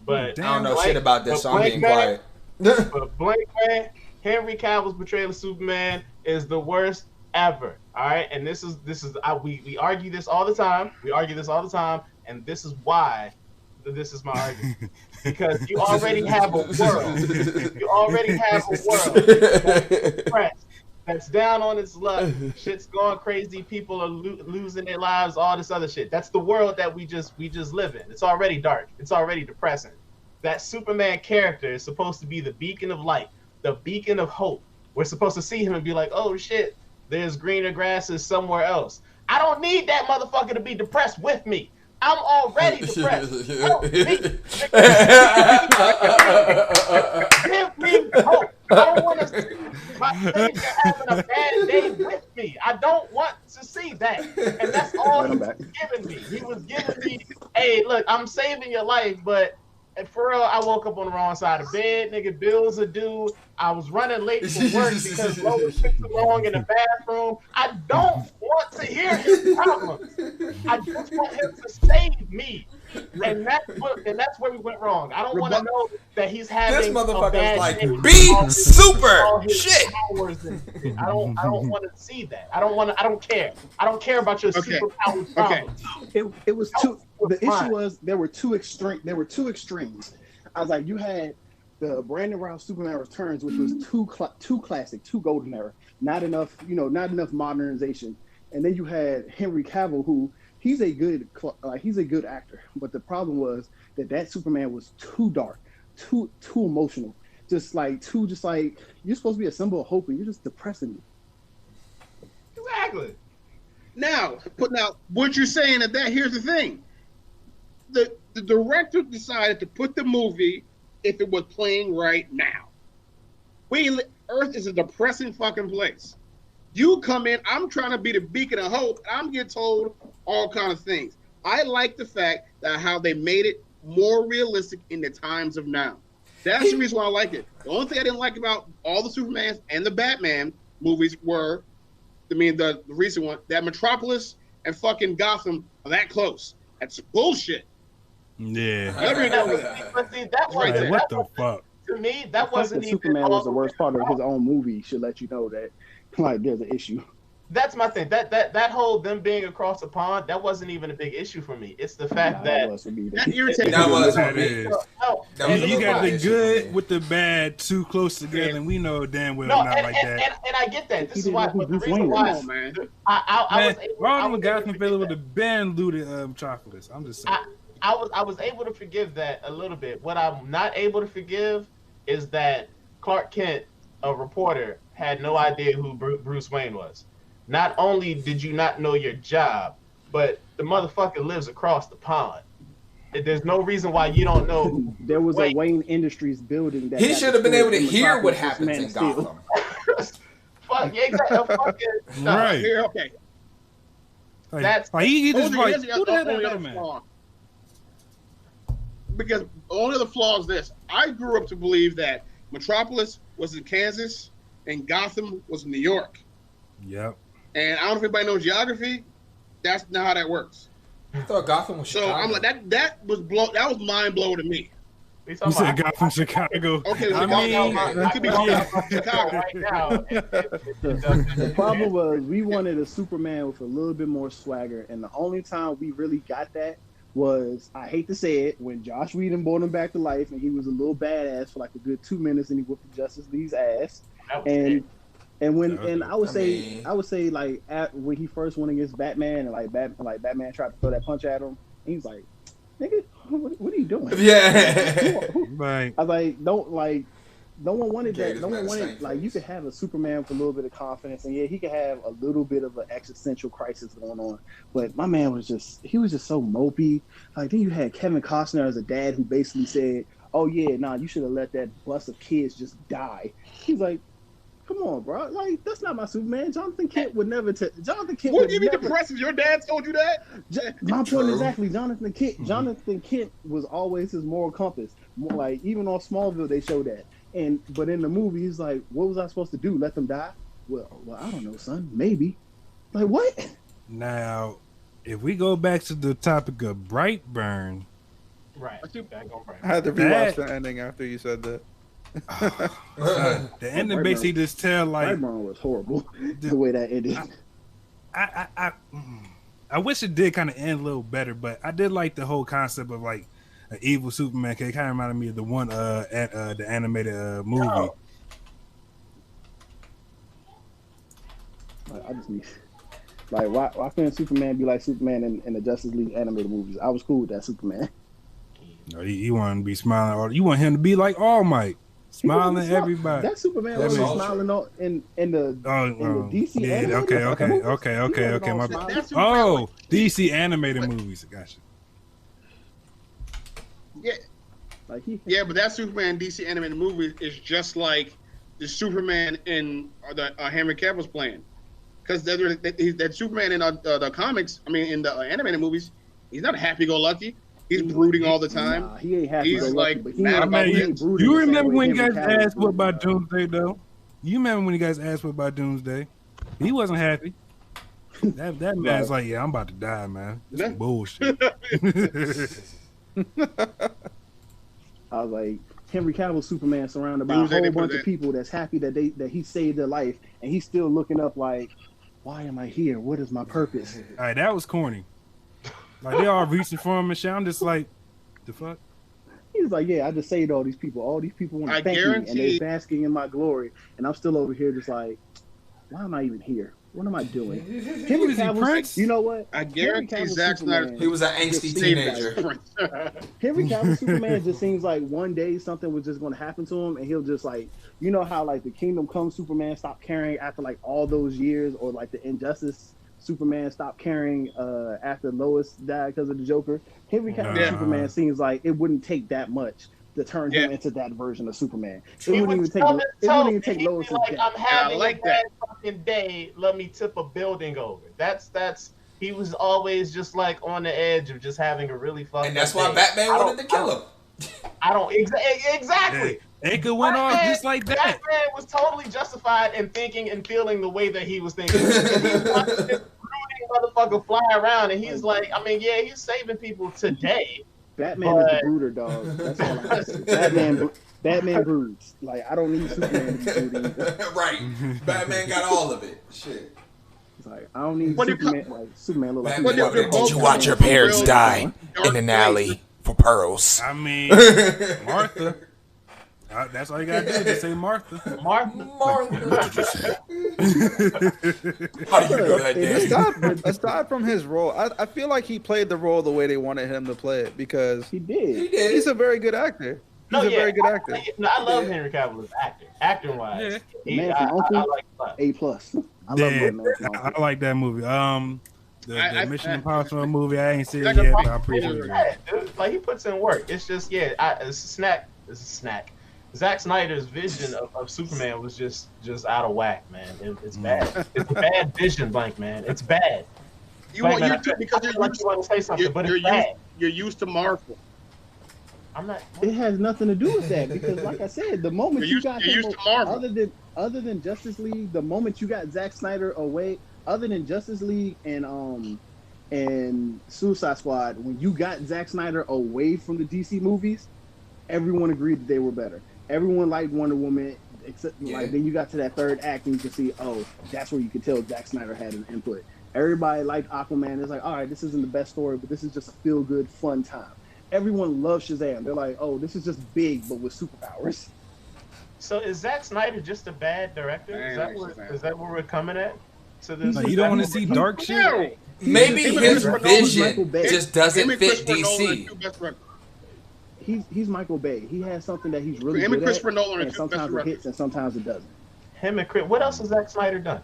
But I don't know shit about this, so I'm being quiet. But Blank Man, Henry Cavill's portrayal of Superman is the worst ever. All right, and this is we argue this all the time. And this is why this is my argument, because you already have a world. You already have a world that's depressed, that's down on its luck. Shit's going crazy. People are losing their lives. All this other shit. That's the world that we just live in. It's already dark. It's already depressing. That Superman character is supposed to be the beacon of light, the beacon of hope. We're supposed to see him and be like, oh shit, there's greener grasses somewhere else. I don't need that motherfucker to be depressed with me. I'm already depressed. Give me hope. I don't want to see my savior having a bad day with me. I don't want to see that. And that's all he was giving me. He was giving me, hey, look, I'm saving your life, but for real, I woke up on the wrong side of bed. Nigga, bills are due. I was running late for work because Lois took too long in the bathroom. I don't want to hear his problems. I just want him to save me. And that's where we went wrong. I don't want to know that he's having this motherfucker's a bad like, day. be super shit. I don't want to see that. I don't care. I don't care about your superpower problems. It was too. The issue was there were two extremes. I was like, you had the Brandon Routh Superman Returns, which was too classic, too golden era, not enough modernization. And then you had Henry Cavill, who he's a good actor, but the problem was that Superman was too dark, too emotional, just like you're supposed to be a symbol of hope, and you're just depressing me. Exactly. Now, what you're saying is that here's the thing. The director decided to put the movie if it was playing right now. Earth is a depressing fucking place. You come in, I'm trying to be the beacon of hope, and I'm getting told all kinds of things. I like the fact that how they made it more realistic in the times of now. That's the reason why I like it. The only thing I didn't like about all the Supermans and the Batman movies were, the recent one, that Metropolis and fucking Gotham are that close. That's bullshit. Yeah. Let me know that. But see, that Right was there. What the fuck? to me. That wasn't even Superman was the all worst part of way his own movie. Should let you know that like there's an issue. That's my thing. That whole them being across the pond, that wasn't even a big issue for me. It's the fact that That irritated That me. was That for me. is. no, That and was You a got the issue good for me. with the bad too close together, and we know damn well no, not and, like and, that. and I get that. This He is didn't why. know who But the Bruce reason Wayne why was. Come on, man. I Man, was able. all I them was guys able from to Philly forgive with that. the band looted chocolates. I'm just saying. I was able to forgive that a little bit. What I'm not able to forgive is that Clark Kent, a reporter, had no idea who Bruce Wayne was. Not only did you not know your job, but the motherfucker lives across the pond. There's no reason why you don't know. There was Wait. a Wayne Industries building that He got should have been able to destroyed in hear what Metropolis, happens Man in of Steel. Gotham. Fuck, yeah, exactly. Fucking, no. Right. Here, okay. Like, That's- like, he just Only- like here's the who the hell only that other man? flaw. Because the only other flaw is this. I grew up to believe that Metropolis was in Kansas and Gotham was in New York. Yep. And I don't know if anybody knows geography. That's not how that works. I thought Gotham was So Chicago. I'm like that was mind blowing to me. We You talking said about- Gotham, Chicago. Okay, I mean, it could be Chicago. right now. The problem was we wanted a Superman with a little bit more swagger, and the only time we really got that was, I hate to say it, when Josh Whedon brought him back to life, and he was a little badass for like a good 2 minutes, and he whooped the Justice League's ass. And when I would say like when he first went against Batman and like Batman tried to throw that punch at him, and he's like, "Nigga, what are you doing?" Yeah. Right. I was like, no one wanted Gave that. his No man one wanted strength like you first. could have a Superman with a little bit of confidence, and yeah, he could have a little bit of an existential crisis going on. But my man was just so mopey. Like then you had Kevin Costner as a dad who basically said, "Oh yeah, nah, you should have let that bus of kids just die." He's like, "Come on, bro! Like that's not my Superman. Jonathan Kent would never. Jonathan Kent Wouldn't would you be never." depressed if your dad told you that? My point True. exactly. Jonathan Kent was always his moral compass. More like even on Smallville they showed that. But in the movie he's like, what was I supposed to do? Let them die? Well, I don't know, son. Maybe. Like what? Now, if we go back to the topic of Brightburn, Right. I had to rewatch the ending after you said that. the ending basically just tell like Brightburn was horrible. The way that ended. I wish it did kind of end a little better, but I did like the whole concept of like an evil Superman. It kind of reminded me of the one the animated movie. Oh. Like, I just need like why couldn't Superman be like Superman in the Justice League animated movies? I was cool with that Superman. No, you want to be smiling, or you want him to be like All Might, smiling at everybody. That Superman That was makes- smiling in the DC yeah, animated okay. movies. My He bad. That's Superman. Oh, DC animated movies. Gotcha. Yeah, Like he yeah, but that Superman DC animated movie is just like the Superman in the Henry Cavill's playing. Because that Superman in the comics, I mean, in the animated movies, he's not happy-go-lucky. He's brooding all the time. Nah, he ain't happy. He's, go like, lucky, but he mad ain't- about he it. ain't brooding You the same remember way when you Henry guys Cavill asked what is, about though. Doomsday though? You remember when you guys asked what about Doomsday? He wasn't happy. That man's like, yeah, I'm about to die, man. This is bullshit. I was like, Henry Cavill Superman surrounded by Doomsday, a they whole put bunch that- of people that's happy that he saved their life, and he's still looking up like, why am I here? What is my purpose? All right, that was corny. Like they all reaching for him and shit. I'm just like, the fuck? He was like, yeah, I just saved all these people. All these people want I to thank me, and guarantee- they're basking in my glory, and I'm still over here just like, why am I even here? What am I doing? Henry was he, Cavill's- Prince? You know what? I guarantee Henry Cavill's Zack Snyder- Superman He was an just angsty seems teenager. like- Henry Cavill Superman just seems like one day something was just going to happen to him, and he'll just like, you know how like the Kingdom Come Superman stopped caring after like all those years, or like the Injustice Superman stopped caring after Lois died because of the Joker. Henry Cavill Yeah. Superman seems like it wouldn't take that much to turn him Yeah. into that version of Superman. It He wouldn't would even take. tell It his wouldn't even toes, take he'd be Lois's like, death. I'm having like a bad fucking day. Let me tip a building over. That's. He was always just like on the edge of just having a really fucking. And that's why day. Batman I wanted to don't- kill him. I don't exactly. It could went off just like that. Batman was totally justified in thinking and feeling the way that he was thinking. He was not just brooding motherfucker fly around, and he's like, I mean, yeah, he's saving people today. Batman is the brooder, dog. That's all I have to say. Batman broods. Like, I don't need Superman to be brooding. Right. Batman got all of it. Shit. It's like, I don't need Superman. Like, Superman look like. Did you watch your parents die in an alley for pearls? I mean, Martha. That's all you gotta do. Just say Martha. Martha. What did you say? How do you know that, Daddy? Aside from his role, I feel like he played the role the way they wanted him to play it because He did. he's a very good actor. He's a very good actor. I love Henry Cavill as an actor. Acting wise, Man I from Uncle, like that. A+. I love that Man from Uncle. I like that movie. The Mission Impossible movie. I ain't seen it Second yet, part. but I appreciate it. Dude, like he puts in work. It's just it's a snack. It's a snack. Zack Snyder's vision of Superman was just out of whack, man. It's bad. It's a bad vision, Blank, man. It's bad. Because you want to say something, but it's bad. You're used to Marvel. I'm not. It has nothing to do with that because, like I said, the moment you got you're used to Marvel. other than Justice League, the moment you got Zack Snyder away, other than Justice League and Suicide Squad, when you got Zack Snyder away from the DC movies, everyone agreed that they were better. Everyone liked Wonder Woman, except like then you got to that third act and you can see, oh, that's where you could tell Zack Snyder had an input. Everybody liked Aquaman. It's like, all right, this isn't the best story, but this is just a feel-good, fun time. Everyone loves Shazam. They're like, oh, this is just big, but with superpowers. So is Zack Snyder just a bad director? Is that where we're coming at? To this? Like, you don't want to see dark shit? Maybe his vision just doesn't fit DC. He's Michael Bay. He has something that he's really Him good and Christopher at, Nolan are and two sometimes best it hits and sometimes it doesn't. Him and Chris. What else has Zack Snyder done?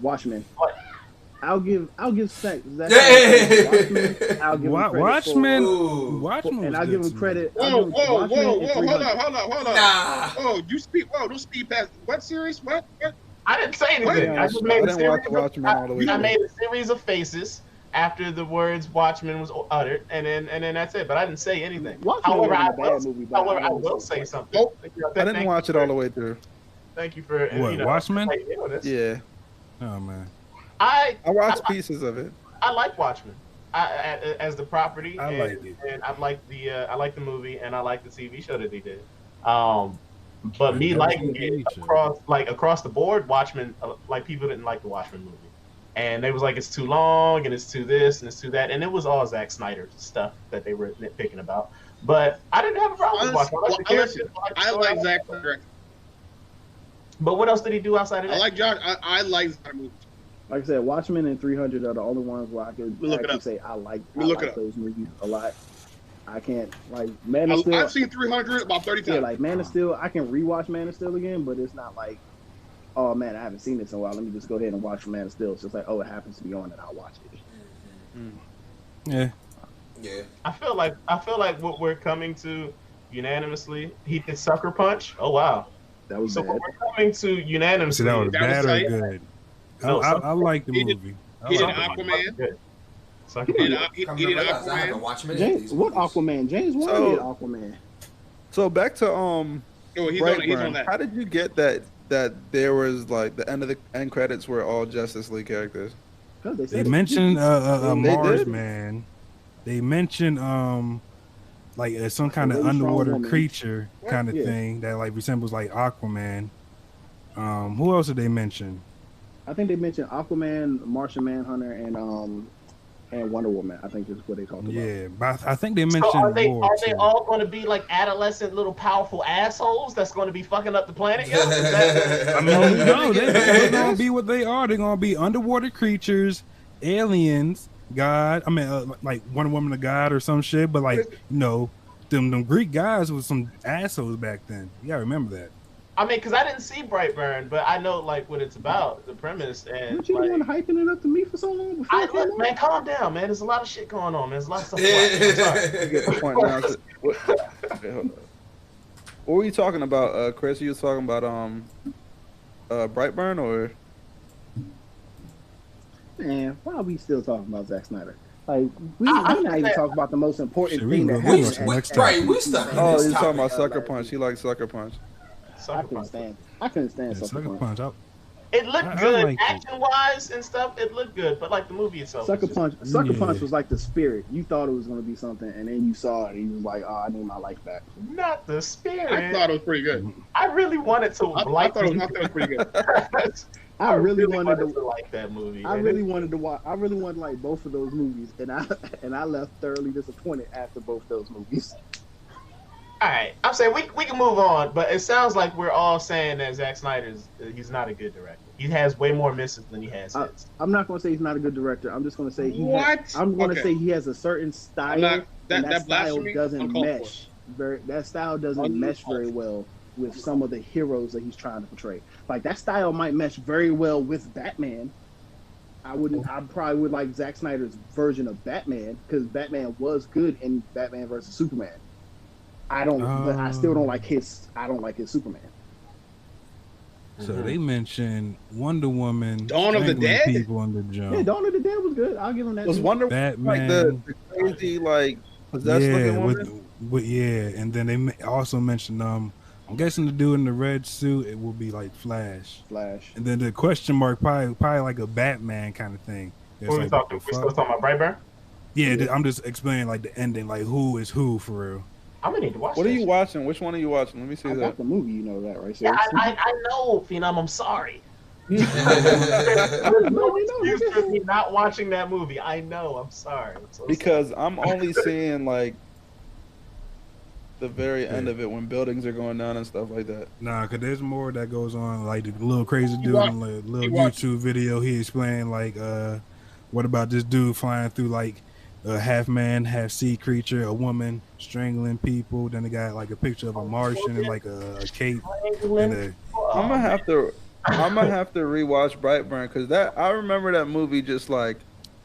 Watchmen. What? I'll give Zack Hey! Watchmen. I'll give him credit Watchmen. Ooh. Watchmen. and I'll give him credit. Whoa! Hold Nah. up! Oh, you speak. Whoa! Don't speed past. What series? What? I didn't say anything. Yeah, I just made a didn't watch series. Watchmen all the way I through. made a series of faces after the words Watchmen was uttered, and then that's it. But I didn't say anything. Watchmen However, wasn't I a bad will, movie, but however, I I wouldn't will say say it's something. Nope. I didn't watch it all the way through. Thank you for What, Watchmen? this. Yeah, Oh man. I watched pieces of it. I like Watchmen. As the property, I liked it. and I like the movie, and I like the TV show that they did. But me Never liking seen it the show. across the board, Watchmen, like people didn't like the Watchmen movie, and they was like it's too long and it's too this and it's too that, and it was all Zack Snyder stuff that they were nitpicking about. But I didn't have a problem with Watchmen. I like Zack Snyder. But what else did he do outside of that? I like Josh. I like Zack movies. Like I said, Watchmen and 300 are the only ones where I could Look it actually up. say I like Look it up. those movies a lot. I can't like Man of Steel. I've seen 300 about 30 times. Yeah, like Man of Steel. I can rewatch Man of Steel again, but it's not like, oh man, I haven't seen this in a while. Let me just go ahead and watch Man of Steel. It's just like, oh, it happens to be on, and I'll watch it. Yeah. Yeah. I feel like what we're coming to unanimously. He did Sucker Punch. Oh wow. That was So bad. what we're coming to unanimously. So that was That bad was or tight. good? No, I like the he did- movie. He did I like it. Aquaman. Good. Sucker He did, Punch. he Come did to realize I haven't Aquaman. watched many of James, these what movies. Aquaman? James Wan So- did Aquaman. So back to Oh, he's on Brightburn. that. How did you get that there was like the end credits were all Justice League characters? 'Cause they They said it. mentioned They Mars did? Man. They mentioned like some kind of really strong underwater woman. creature kind of Yeah. thing that like resembles like Aquaman. Who else did they mention? I think they mentioned Aquaman, Martian Manhunter, and Wonder Woman. I think is what they talked about. Yeah, but I think they So mentioned are they more, too. all going to be like adolescent little powerful assholes that's going to be fucking up the planet? Yo? Is that- I mean, no, they're gonna be what they are. They're gonna be underwater creatures, aliens, God. I mean, like Wonder Woman, a god or some shit. But like, them Greek guys was some assholes back then. You gotta remember that. I mean, because I didn't see Brightburn, but I know like what it's about, the premise, and Weren't you the like, one hyping it up to me for so long before it came out? man, calm down, man. There's a lot of shit going on, man. There's a lot of stuff. To watch. I'm sorry. You get the point now. Wait, hold on. What were you talking about, Chris? You was talking about Brightburn or? Man, why are we still talking about Zack Snyder? Like, we're not even talking about the most important Shit, we thing can that go happened. to the next Right, topic. we stuck in Oh, this you're talking topic. about Sucker Punch. He likes Sucker Punch. I couldn't stand Sucker Sucker Sucker Punch. Punch. It looked I good liked it. action wise and stuff. It looked good, but like the movie itself. Sucker was Punch. just- Sucker Yeah. Punch was like the spirit. You thought it was gonna be something, and then you saw it, and you was like, "Oh, I need my life back." Not the spirit. I thought it was pretty good. I really wanted to I like thought it was pretty good. I really wanted to. like that movie. I and really it- wanted to watch. I really wanted to like both of those movies, and I left thoroughly disappointed after both those movies. All right, I'm saying we can move on, but it sounds like we're all saying that Zack Snyder's he's not a good director. He has way more misses than he has hits. I'm not gonna say he's not a good director. I'm just gonna say What? I'm gonna Okay. say he has a certain style, I'm not- and that that style blasphemy, doesn't uncalled for. mesh. That style doesn't mesh very well with some of the heroes that he's trying to portray. Like that style might mesh very well with Batman. I probably would like Zack Snyder's version of Batman because Batman was good in Batman versus Superman. But I still don't like his. I don't like his Superman. So they mentioned Wonder Woman, Dawn of the strangling Dead? people on the jump. Yeah, Dawn of the Dead was good. I'll give him that. Was too. Wonder Woman Batman, like the crazy like possessed looking woman? yeah, and then they also mentioned I'm guessing the dude in the red suit it will be like Flash, Flash. and then the question mark probably like a Batman kind of thing. It's What we like, talking? what We the still fuck? talking about Brightburn? Yeah, I'm just explaining like the ending, like who is who for real. I'm gonna need to watch. What are that you shit. watching? Which one are you watching? Let me see I that. got the movie. You know that, right? Yeah, Sid? I know, Phenom. I'm sorry. There's no excuse for me not watching that movie. I know. I'm sorry. I'm so Because I'm only seeing like the very end of it when buildings are going down and stuff like that. Nah, cause there's more that goes on. Like the little crazy dude watch- in the little you watch- YouTube video, he explained like, what about this dude flying through like a half man, half sea creature, a woman strangling people. Then they got like a picture of a Martian and like a cape and a. I'm gonna have to rewatch Brightburn because I remember that movie just like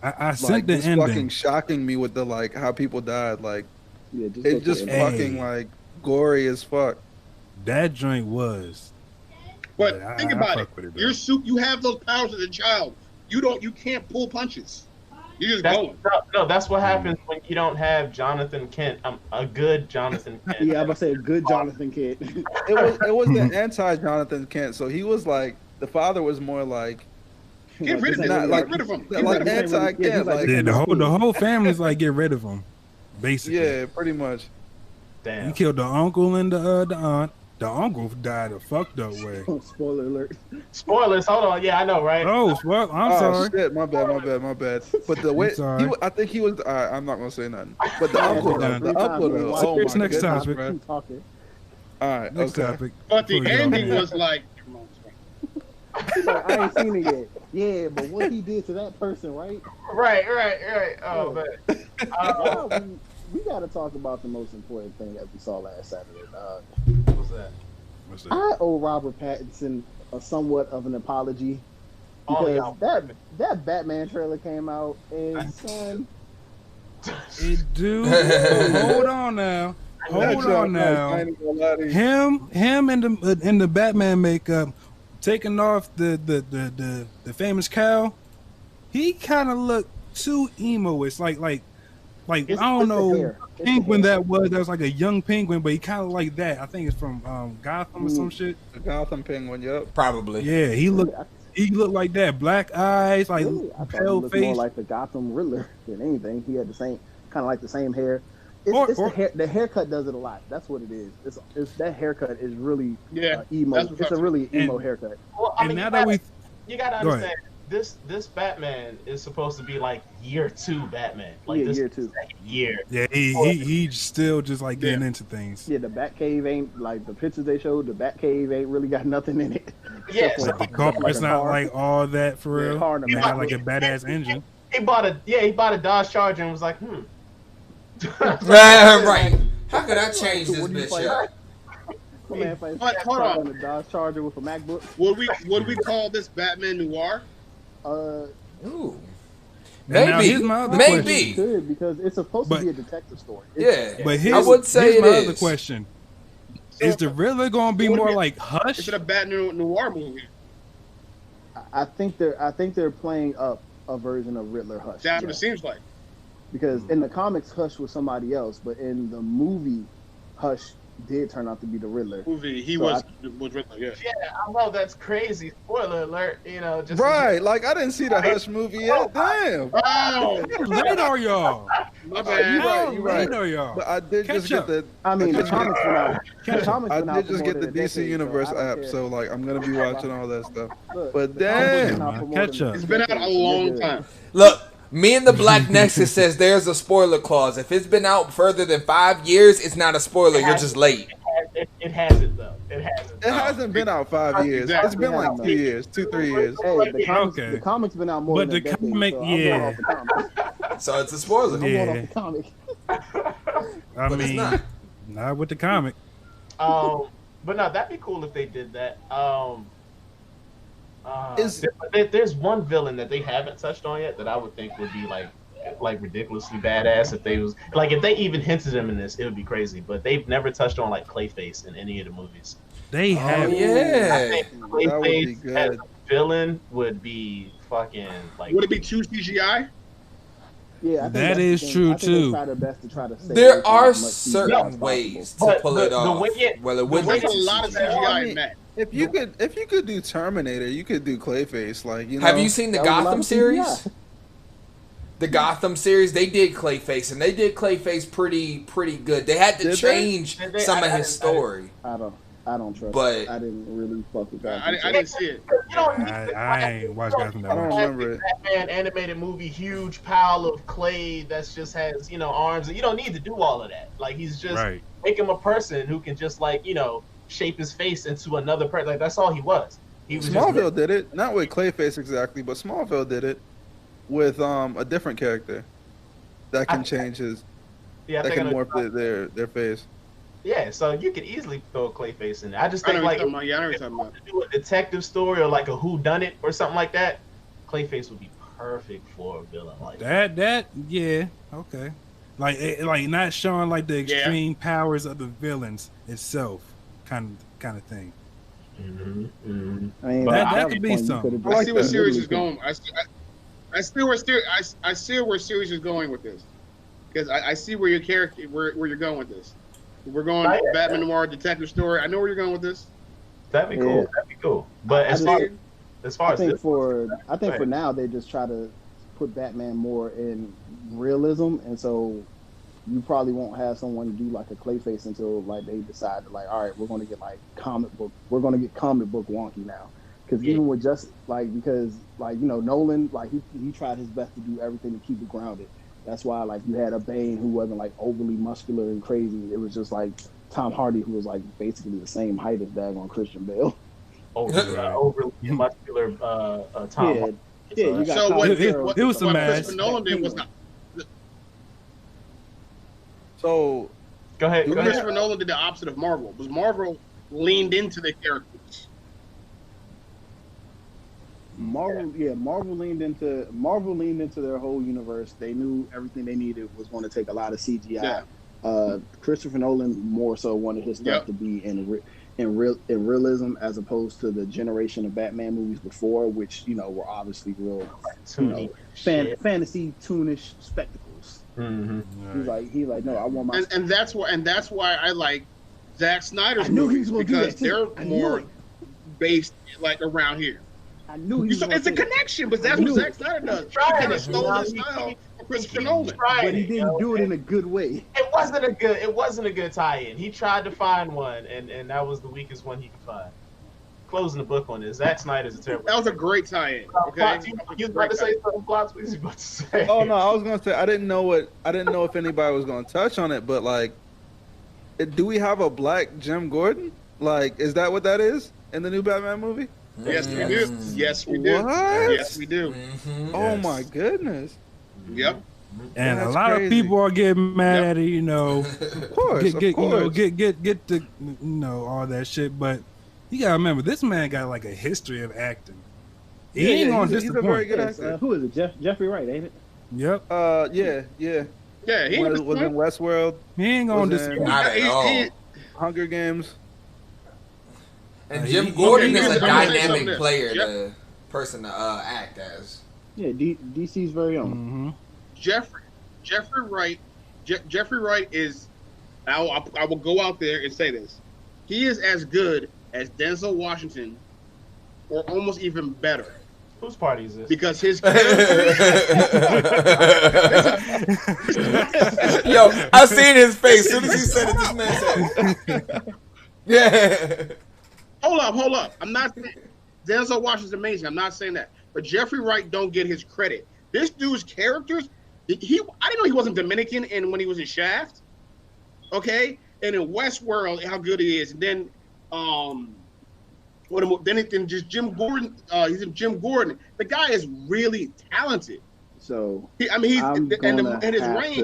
I sent the just ending. fucking shocking me with the like how people died. Like Yeah, just it just Hey. fucking like gory as fuck. That joint was. But Yeah, think I about fuck it. with it, though. Your suit, you have those powers as a child. You can't pull punches. You're just That's, going. no, that's what happens when you don't have Jonathan Kent. A good Jonathan Kent. Yeah, I'm about to say a good Jonathan Kid. It was the anti Jonathan Kent. So he was like the father was more like Get rid of Not him. like- Get rid of him. like Get rid of him. anti Kent. Like Yeah, the whole family's like get rid of him. Basically, yeah, pretty much. he Damn. killed the uncle and the aunt. The uncle died a fucked up way. Spoiler alert. Spoilers. Hold on. Yeah, I know, right? Oh, well, I'm Oh sorry. shit, my bad. But the way sorry. I think he was. I'm not gonna say nothing. But the uncle, done. the uncle, though. Oh What's my next goodness, topic? bro. Keep talking. All right, Next okay. topic. But the Before you go ending ahead. was like, He's like, I ain't seen it yet. Yeah, but what he did to that person, right? Right. Oh, man. Yeah, we got to talk about the most important thing that we saw last Saturday, dog. What was that? What's that? I owe Robert Pattinson a somewhat of an apology Oh, because yeah. that Batman trailer came out and son, It do. Hold on now. Hold on now. I ain't gonna lie to you. Him in the Batman makeup, taking off the famous cow. He kind of looked too emo. It's like I don't know. It's the Penguin hair. that was like a young penguin, but he kind of like that. I think it's from Gotham or some shit. The Gotham Penguin, yep. Probably. Yeah, he looked like that. Black eyes, like Really? I thought he pale looked more face. like the Gotham Riddler than anything. He had the same kind of like the same hair. It's Or- the hair. The haircut does it a lot. That's what it is. It's that haircut is really yeah. emo. That's what It's a I'm really emo And- haircut. Well, I And mean, now that we you gotta Go understand this Batman is supposed to be like year 2 Batman. Like Yeah, this year 2. second year. yeah, he's still just like getting into things. Yeah, the Batcave ain't like the pictures they showed. The Batcave ain't really got nothing in it. Yeah, Except for Like the except car, for, like, it's a not car. like all that for Yeah, real. car and a It map. got like a badass engine. he bought a Dodge Charger and was like, Right. How could I change this What do you bitch fight? up? My man fights Hold on. a Dodge Charger with a MacBook. Would we call this Batman Noir? Ooh. And now Maybe. here's my other Maybe. Good because it's supposed But- to be a detective story. Yeah. But I would say here's it my other is. question: So Is the Riddler gonna be Would it more be- like Is Hush? it a Batman Noir movie? I think they're playing up a version of Riddler Hush. That's yeah. what it seems like. Because in the comics, Hush was somebody else, but in the movie, Hush did turn out to be the Riddler. Movie, he So was Riddler, yeah. Yeah, I know that's crazy. Spoiler alert, you know, just Right, like I didn't see the Hush movie yet. Damn. Oh, How late are y'all? my You bad. right, you How right. late are y'all? But I did just Catch get up. the. I mean, the just comics went out. The comics I went out did for just more get the than a DC decade, Universe so I don't app, care. so like I'm gonna be watching all that stuff. Look, But the comics went damn, out for more catch than up. It's been out a decade, so long you're good. time. Look, me and the Black Nexus says there's a spoiler clause. If it's been out further than 5 years, it's not a spoiler. You're just late. it has it though. It has it. it hasn't been out 5 years. Exactly. It's been like 2 years, 2-3 years. Hey, the comics, Okay. the comics been out more But than a the decade, comic, so I'm going yeah. off the comic. So it's a spoiler. I'm going Yeah. off the comic. I But it's mean, not. not with the comic. But no, that'd be cool if they did that. Is- There's one villain that they haven't touched on yet that I would think would be like ridiculously badass if they was like if they even hinted him in this, it would be crazy. But they've never touched on like Clayface in any of the movies. They Oh, have. I yeah. think That would be Clayface good. as a villain would be fucking like. Would it be 2 CGI? Yeah, I think That that's the is thing. true, I think too. They try their best to try to stay away There from are as much CGI as certain possible. ways to But pull the- it the off. way it- Well, it the wouldn't way be There's a lot of CGI. CGI I in mean, that. If you could do Terminator, you could do Clayface. Like you know. Have you seen the That was a lot Gotham of series? CGI. The Gotham series, they did Clayface, and they did Clayface pretty good. They had to Did they? change Did they? some of I his didn't- story. I don't trust But- it. I didn't really fuck with that. I didn't see it. You don't need I ain't watched Gotham that I don't much. remember it. Batman animated movie, huge pile of clay that's just has arms. You don't need to do all of that. Like he's just Right. make him a person who can just like shape his face into another person. Like that's all he was. He was Smallville did it, not with Clayface exactly, but Smallville did it with a different character that can change his, yeah, I that think can I know- morph their face. yeah. So you could easily throw a Clayface in there. I just I know think what like you're talking about. Yeah, I know what if you're you talking want to do a detective story or like a who done it or something like that, Clayface would be perfect for a villain like that. That yeah, okay. Like not showing like the extreme powers of the villains itself, kind of thing. Mm-hmm, mm-hmm. I mean, That- at that could be point, you something. could've I just see where literally series is could- going. I see where series is going with this, because I see where your character where you're going with this. We're going Oh, yeah. Batman Noir detective story. I know where you're going with this. That'd be cool. Yeah. That'd be cool. But I as just- far as I this, think for ahead. now they just try to put Batman more in realism, and so you probably won't have someone do like a Clayface until like they decide to like, all right, we're going to get like comic book wonky now. Because Yeah. even with just like because like Nolan like he tried his best to do everything to keep it grounded. That's why like you had a Bane who wasn't like overly muscular and crazy. It was just like Tom Hardy who was like basically the same height as daggone Christian Bale. overly muscular Tom. Yeah, Hardy. yeah, you got So Colin it- Farrell. it was some what mass. Christopher Nolan did was not. So Go ahead. Go ahead. Christopher Nolan did the opposite of Marvel. Because Marvel leaned into the characters. Marvel leaned into their whole universe. They knew everything they needed was going to take a lot of CGI. Christopher Nolan more so wanted his stuff Yep. to be in realism as opposed to the generation of Batman movies before, which were obviously real fantasy toonish spectacles. Mm-hmm. He's like no, I want my. And that's why I like Zack Snyder's I knew he movies, was gonna do because that, too. they're I knew more it. based like around here. I knew he was It's a gonna say that. connection, but I that's what knew Zack it. Snyder does. He Trying kind it, of stole you know, his he- style from Christopher he Nolan. tried But he it, didn't do it in a good way. It wasn't a good tie-in. He tried to find one, and that was the weakest one he could find. Closing the book on this. Zack Snyder's a terrible. That was a great tie-in. Okay, Plots, you was about to say something, Plots? What was you about to say? Oh no, I was gonna say I didn't know if anybody was gonna touch on it, but like, do we have a black Jim Gordon? Like, is that what that is in the new Batman movie? Yes, we do. Yes, we do. What? Yes, we do. Mhm. Oh Yes. my goodness! Yep. And That's a lot crazy. of people are getting mad at it, Of course, get of course. get the all that shit. But you gotta remember, this man got like a history of acting. He ain't gonna he's a very disappoint. good Yes, actor. who is it? Jeffrey Wright, ain't it? Yep, Yeah. Yeah, he Was in Westworld, he ain't gonna Was in- disappoint. Not at all. Hunger Games. And He- Jim he- Gordon he- is a I'm gonna say dynamic something. player, Yep. the person to act as. Yeah, DC's very own. Mm-hmm. Jeffrey Wright. Jeffrey Wright is I will go out there and say this. He is as good as Denzel Washington, or almost even better. Whose party is this? Because his character. Yo, I seen his face as soon as he said it. This man said, "Yeah." Hold up. I'm not saying Denzel Washington's amazing. I'm not saying that, but Jeffrey Wright don't get his credit. This dude's characters. I didn't know he wasn't Dominican, and when he was in Shaft, okay, and in Westworld, how good he is, and then just Jim Gordon. He's in Jim Gordon. The guy is really talented. So his range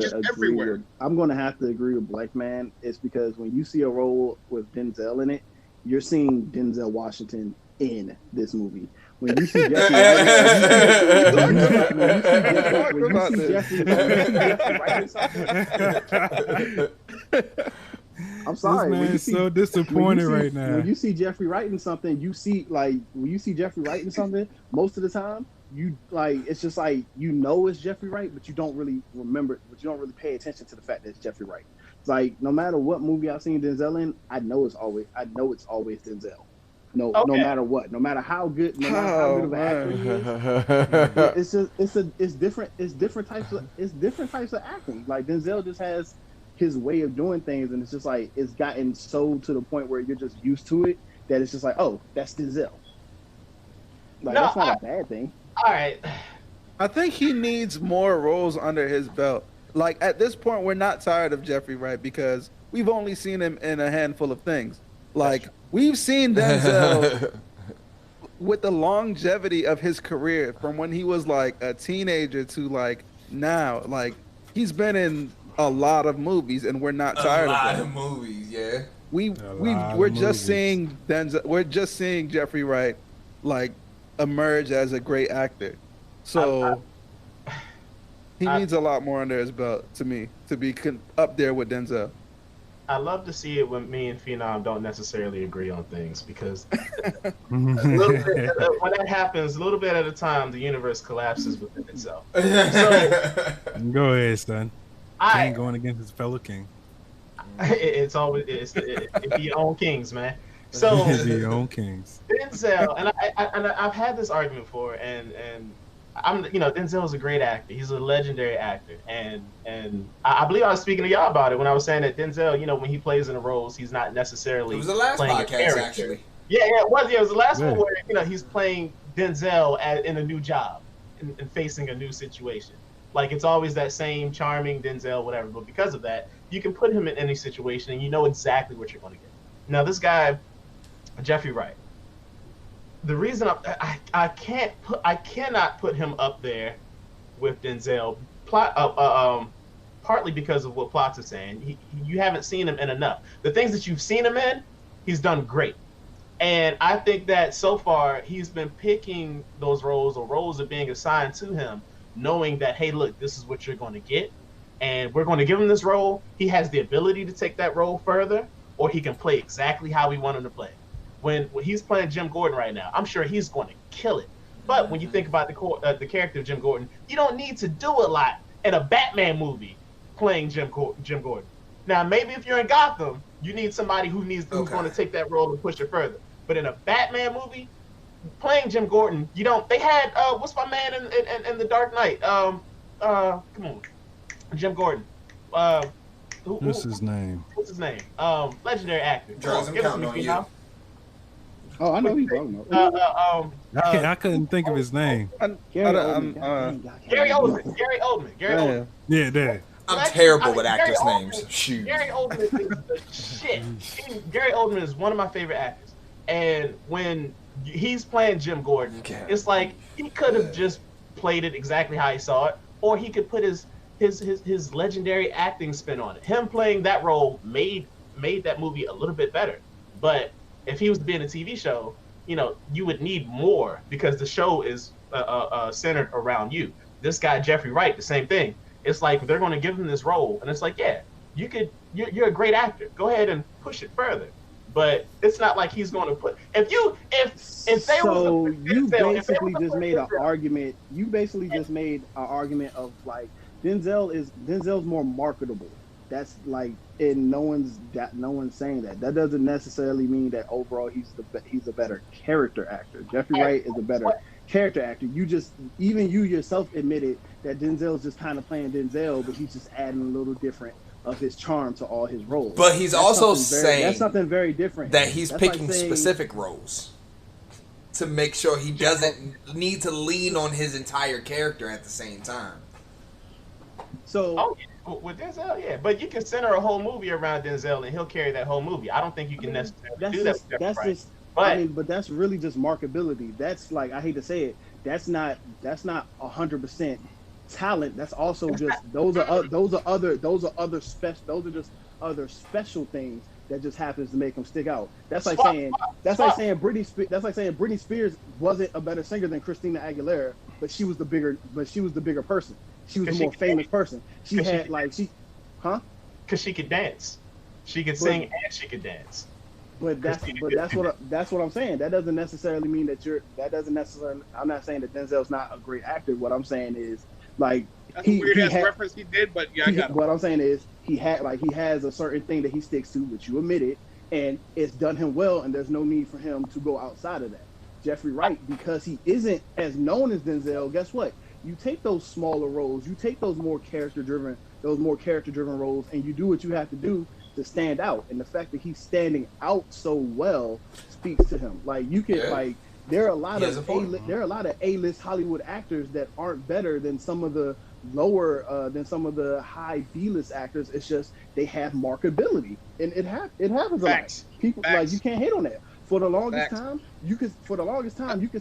is everywhere. I'm going to have to agree with Black Man. It's because when you see a role with Denzel in it, you're seeing Denzel Washington in this movie. When you see Jeffrey I'm sorry. This man's so disappointed right now. When you see Jeffrey Wright in something, most of the time, it's just like, it's Jeffrey Wright, but you don't really remember, but you don't really pay attention to the fact that it's Jeffrey Wright. It's like, no matter what movie I've seen Denzel in, I know it's always Denzel. No matter what, no matter how good of an actor he is, it's different types of acting. Like Denzel just has his way of doing things, and it's just like it's gotten so to the point where you're just used to it that it's just like, oh, that's Denzel. That's not a bad thing. All right. I think he needs more roles under his belt. Like at this point, we're not tired of Jeffrey Wright because we've only seen him in a handful of things. Like we've seen Denzel with the longevity of his career from when he was like a teenager to like now. Like he's been in a lot of movies, and we're not tired of it. A lot of movies, yeah. We're just seeing Denzel. We're just seeing Jeffrey Wright like emerge as a great actor. So he needs a lot more under his belt to be up there with Denzel. I love to see it when me and Phenom don't necessarily agree on things, because when that happens, a little bit at a time, the universe collapses within itself. So, go ahead, son. I ain't going against his fellow king. It's your own kings, man. So your own kings. Denzel, and I've had this argument before, and Denzel is a great actor. He's a legendary actor, and I believe I was speaking to y'all about it when I was saying that Denzel, when he plays in the roles, he's not necessarily. It was the last playing podcast, a character. actually. Yeah, it was. Yeah, it was the last one where he's playing Denzel in a new job and facing a new situation. Like it's always that same charming Denzel, whatever. But because of that, you can put him in any situation, and you know exactly what you're going to get. Now, this guy, Jeffrey Wright. The reason I cannot put him up there with Denzel, partly because of what Plots is saying. You haven't seen him in enough. The things that you've seen him in, he's done great. And I think that so far he's been picking those roles, or roles are being assigned to him, knowing that, hey, look, this is what you're going to get, and we're going to give him this role. He has the ability to take that role further, or he can play exactly how we want him to play. When he's playing Jim Gordon right now, I'm sure he's going to kill it. But when you think about the character of Jim Gordon, you don't need to do a lot in a Batman movie playing Jim Gordon. Now, maybe if you're in Gotham, you need somebody who's going to take that role and push it further. But in a Batman movie, playing Jim Gordon, you don't. They had what's my man in the Dark Knight? Come on, Jim Gordon. What's his name? What's his name? Legendary actor. Charles, I'm counting on you. Oh, I know who you're talking about. I couldn't think of his name. Gary Oldman. Gary Oldman. Yeah, there. I'm terrible with actors' names. Shoot. Gary Oldman is the shit. Gary Oldman is one of my favorite actors. And when he's playing Jim Gordon, it's like he could have just played it exactly how he saw it, or he could put his legendary acting spin on it. Him playing that role made that movie a little bit better. But if he was to be in a TV show, you would need more, because the show is centered around you. This guy, Jeffrey Wright, the same thing. It's like they're going to give him this role, and it's like, yeah, you're a great actor. Go ahead and push it further. But it's not like he's going to put you basically just made an argument. You basically just made an argument of like Denzel's more marketable. That's like and no one's saying that. That doesn't necessarily mean that overall he's a better character actor. Jeffrey Wright is a better character actor. Even you yourself admitted that Denzel's just kind of playing Denzel, but he's just adding a little different of his charm to all his roles. But he's also saying that's something very different. That he's picking specific roles to make sure he doesn't need to lean on his entire character at the same time. So with Denzel, yeah, but you can center a whole movie around Denzel and he'll carry that whole movie. I don't think you can necessarily do that. But that's really just marketability. That's like, I hate to say it, that's not 100% talent. That's also just those are just other special things that just happens to make them stick out. That's like saying Britney Spears wasn't a better singer than Christina Aguilera, but she was the bigger person. She was the more famous person. Because she could dance. She could sing and she could dance. But that's what I'm saying. That doesn't necessarily mean I'm not saying that Denzel's not a great actor. What I'm saying is, like, that's a weird ass reference he did, but yeah, I got it. What I'm saying is he has a certain thing that he sticks to, which you admitted, and it's done him well, and there's no need for him to go outside of that. Jeffrey Wright, because he isn't as known as Denzel, guess what? You take those smaller roles, you take those more character driven roles, and you do what you have to do to stand out. And the fact that he's standing out so well speaks to him. Like, you can there are a lot of A-list Hollywood actors that aren't better than some of the lower than some of the high B-list actors. It's just they have marketability, and it happens a lot. People like, you can't hate on that. For the longest time, you could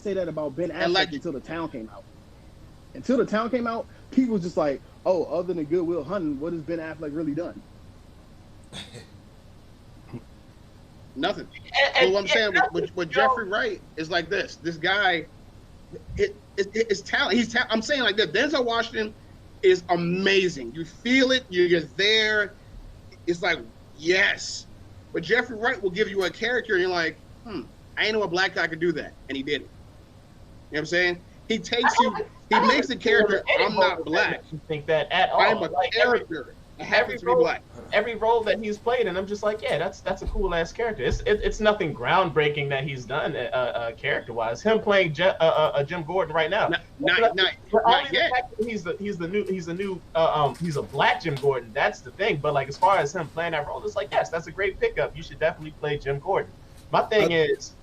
say that about Ben Affleck until The Town came out. Until The Town came out, people was just like, oh, other than Good Will Hunting, what has Ben Affleck really done? Nothing. So what I'm saying with Jeffrey Wright is like this. This guy, it's talent. I'm saying like that. Denzel Washington is amazing. You feel it. You're there. It's like, yes. But Jeffrey Wright will give you a character and you're like, I ain't know a black guy could do that. And he did it. You know what I'm saying? He takes you, he makes the character, I'm not black. You think that at all. I'm a character. I happen to be black. Every role that he's played, and I'm just like, yeah, that's a cool ass character. It's nothing groundbreaking that he's done character wise. Him playing Jim Gordon right now. Not yet. He's a black Jim Gordon. That's the thing. But like, as far as him playing that role, it's like, yes, that's a great pickup. You should definitely play Jim Gordon. My thing is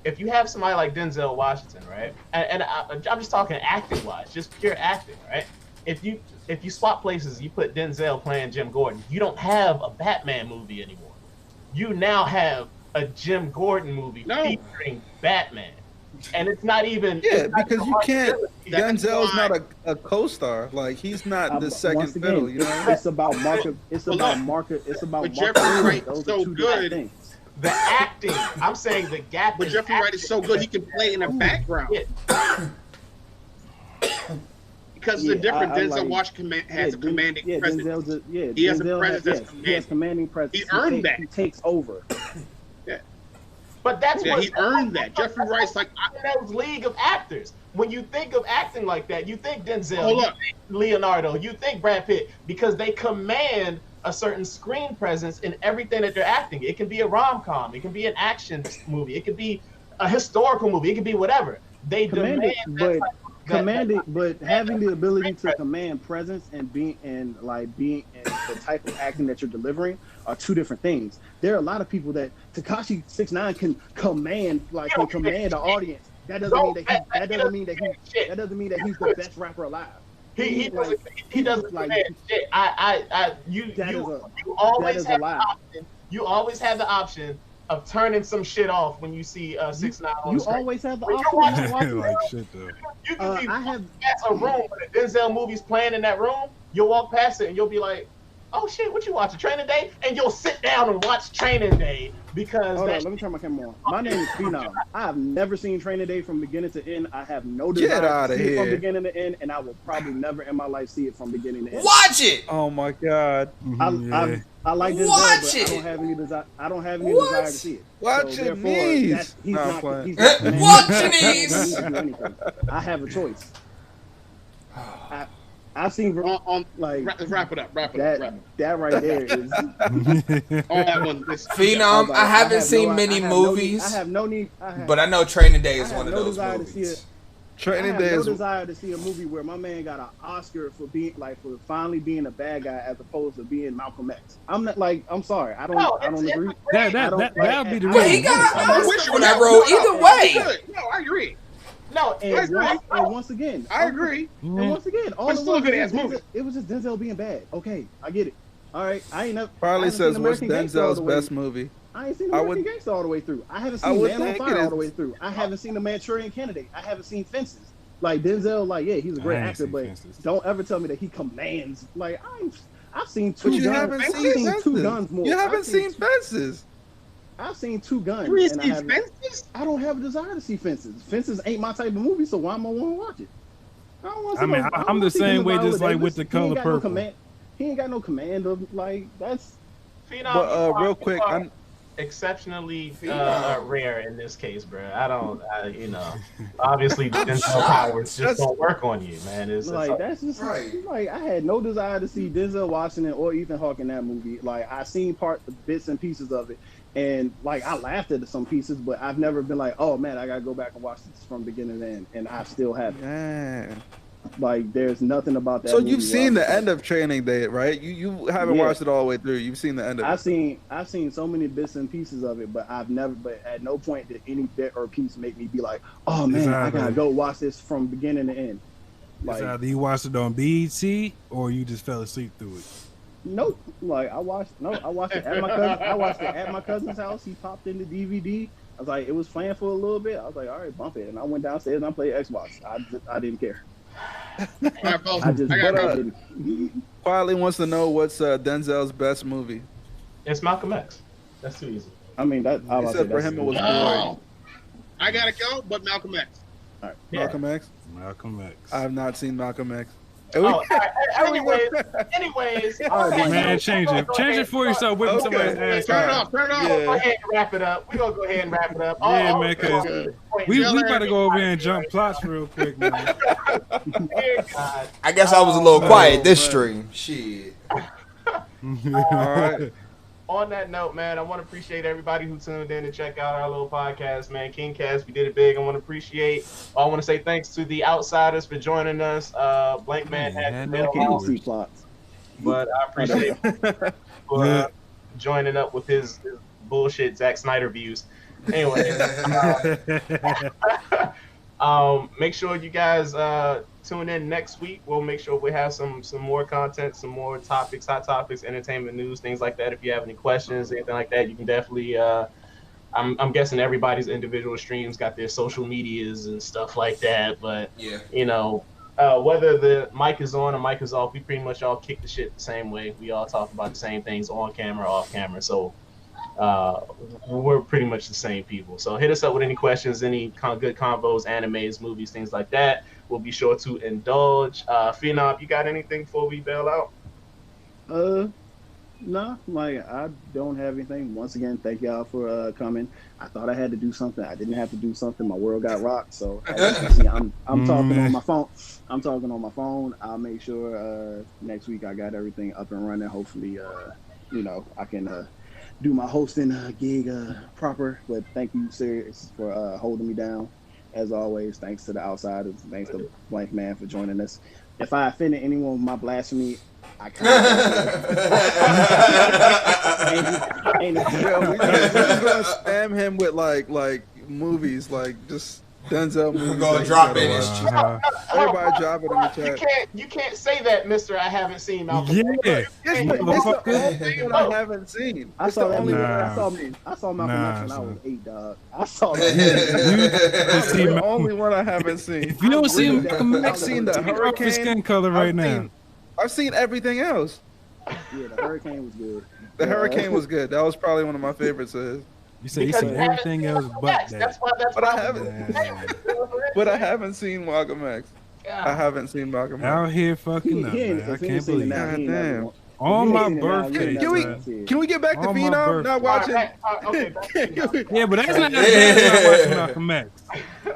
if you have somebody like Denzel Washington, right, and I'm just talking acting wise, just pure acting, right? If you swap places, you put Denzel playing Jim Gordon, you don't have a Batman movie anymore. You now have a Jim Gordon movie featuring Batman. And it's not even... Yeah, because you can't... Denzel's not a co-star. Like, he's not the second fiddle, you know? It's about market. It's about market. It's about market. Jeffrey Wright is so good. The acting, I'm saying the gap. But Jeffrey Wright is so good, he can play in the background. Yeah. Because the different Denzel Washington has a commanding presence. He has a presence that's commanding. He has commanding presence. He earned that. He takes over. Yeah. But that's what he earned that. Jeffrey Wright's like that league of actors. When you think of acting like that, you think Denzel, you think Leonardo, you think Brad Pitt, because they command a certain screen presence in everything that they're acting. It can be a rom-com, it can be an action movie, it could be a historical movie, it could be whatever. They demand but having the ability to command presence and being in the type of acting that you're delivering are two different things. There are a lot of people that Tekashi 6ix9ine can command the audience. That doesn't mean that he's the best rapper alive. He doesn't like shit. You always have the option of turning some shit off when you see 6ix9ine on the screen. You always have the option. Like shit though. You can be past a room when a Denzel movie's playing in that room. You'll walk past it and you'll be like, "Oh shit, what you watching? Training Day?" And you'll sit down and watch Training Day because. Hold on, let me turn my camera on. My name is Phenom. I have never seen Training Day from beginning to end. I have no desire to see it from beginning to end, and I will probably never in my life see it from beginning to end. Watch it. Oh my god. I like this, but I don't have any desire. I don't have any desire to see it. Watch your knees. Watch your knees. I have a choice. I've seen like wrap it up. That right there is all that one. Phenom. I haven't seen many movies. I have no need. But I know Training Day is one of those movies. Training Day is no desire to see a movie where my man got an Oscar for being for finally being a bad guy as opposed to being Malcolm X. I'm not like I'm sorry. I don't agree. That'll be the reason. He got an Oscar for that role. Either way. No, I agree. No, and once again, I agree. And once again, all it's still a good ass movie. It was just Denzel being bad. Okay, I get it. All right, I ain't never. Farley says, "What's Denzel's best movie?" I ain't seen American Gangster all the way through. I haven't seen Man on Fire all the way through. I haven't seen The Manchurian Candidate. I haven't seen Fences. Like Denzel, like yeah, he's a great actor, but don't ever tell me that he commands. Like I've seen two guns. I've seen two guns more. You haven't seen Fences. I've seen two guns. Fences? I don't have a desire to see Fences. Fences ain't my type of movie, so why am I want to watch it? I don't want to. I mean, I'm the same way, just like with The Color Purple. He ain't got no command of like that's. But real quick, I'm exceptionally rare in this case, bro. Obviously Denzel powers just don't work on you, man. It's like that's just right. Like I had no desire to see Denzel Washington or Ethan Hawke in that movie. Like I seen bits and pieces of it, and like I laughed at some pieces, but I've never been like, oh man, I gotta go back and watch this from beginning to end, and I still haven't. Man. Like there's nothing about that. So you've seen the end of Training Day, right? You haven't watched it all the way through. You've seen the end of it. I've seen so many bits and pieces of it, but at no point did any bit or piece make me be like, oh man, I gotta go watch this from beginning to end. Like either you watched it on BET or you just fell asleep through it. Nope. Like I watched it at my cousin. I watched it at my cousin's house. He popped in the DVD. I was like, it was playing for a little bit. I was like, all right, bump it. And I went downstairs and I played Xbox. I didn't care. I just Quietly wants to know what's Denzel's best movie. It's Malcolm X. That's too easy. I mean, that. He said for him it was boring. I gotta go, but Malcolm X. All right, yeah. Malcolm X. Malcolm X. I have not seen Malcolm X. Anyways. Man, change it for yourself. Whipping somebody's ass. Turn it off. Go ahead and wrap it up. We're gonna go ahead and wrap it up. Yeah, man, because we gotta go over here and jump plots real quick, man. I guess I was a little quiet this stream. Shit. All right. On that note, man, I want to appreciate everybody who tuned in to check out our little podcast, man. KingCast, we did it big. I want to say thanks to the Outsiders for joining us. Blank Man had no plots, but I appreciate him for joining up with his bullshit Zack Snyder views. Anyway, make sure you guys tune in next week. We'll make sure we have some more content, some more topics, hot topics, entertainment news, things like that. If you have any questions, anything like that, you can definitely I'm guessing everybody's individual streams got their social medias and stuff like that, but whether the mic is on or mic is off, we pretty much all kick the shit the same way. We all talk about the same things on camera, off camera, so we're pretty much the same people. So hit us up with any questions, any good convos, animes, movies, things like that. We'll be sure to indulge. Phenom, you got anything before we bail out? No, like I don't have anything. Once again, thank y'all for coming. I thought I had to do something. I didn't have to do something. My world got rocked. So as you can see, I'm talking on my phone. I'll make sure next week I got everything up and running. Hopefully, I can do my hosting gig proper. But thank you, Sirius, for holding me down. As always, thanks to the Outsiders. Thanks to Blank Man for joining us. If I offended anyone with my blasphemy, I kind of we're just gonna spam him with like movies, like just Denzel movies. We're gonna drop in his chat. Everybody drop it in the chat. You can't say that, Mister. I haven't seen Malcolm. Yeah, it's the only thing I haven't seen. I saw Malcolm X when I was 8, dog. I saw that. It's the only one I haven't seen. If you don't see Malcolm X, I've seen the Hurricane. Skin color right now. I've seen everything else. Yeah, the Hurricane was good. The Hurricane was good. That was probably one of my favorites. You said you seen everything else but that. But I haven't seen Malcolm X. I haven't seen Malcolm X. Out here fucking up, man. I can't believe that. On You my ain't seen it now, you birthday, ain't Can never we gonna see it. can we get back to On my Phenom? Not watching. Okay, back to Phenom. yeah, but that's not watching Malcolm X.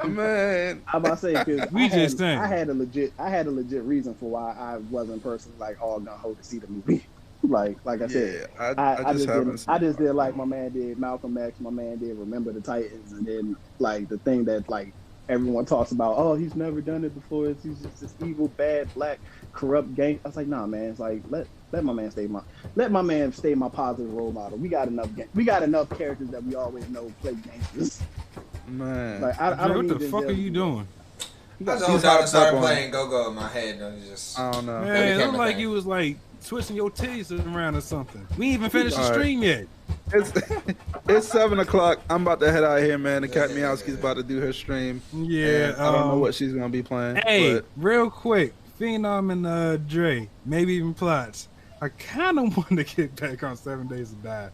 Man, I'm about to say because We just saying. I had a legit reason for why I wasn't personally like all gun ho to see the movie. like I said, yeah, I just haven't. did. I just did like my man did Malcolm X. My man did Remember the Titans, and then like the thing that like everyone talks about. Oh, he's never done it before. He's just this evil, bad, black, corrupt gang. I was like, nah, man. It's like let my man stay my positive role model. We got enough characters that we always know play gangsters. Man, Like I don't What need the fuck are you doing? I zoned out and started playing Go-Go in my head. And it just, I don't know. Man, it became looked a like thing. you was like twisting your titties around or something. We ain't even finished the All right. stream yet. It's 7:00. I'm about to head out here, man. The Cat Meowski's about to do her stream. Yeah, And I don't know what she's gonna be playing. Hey, but real quick, Phenom and Dre, maybe even Plots. I kind of want to get back on 7 Days to Die.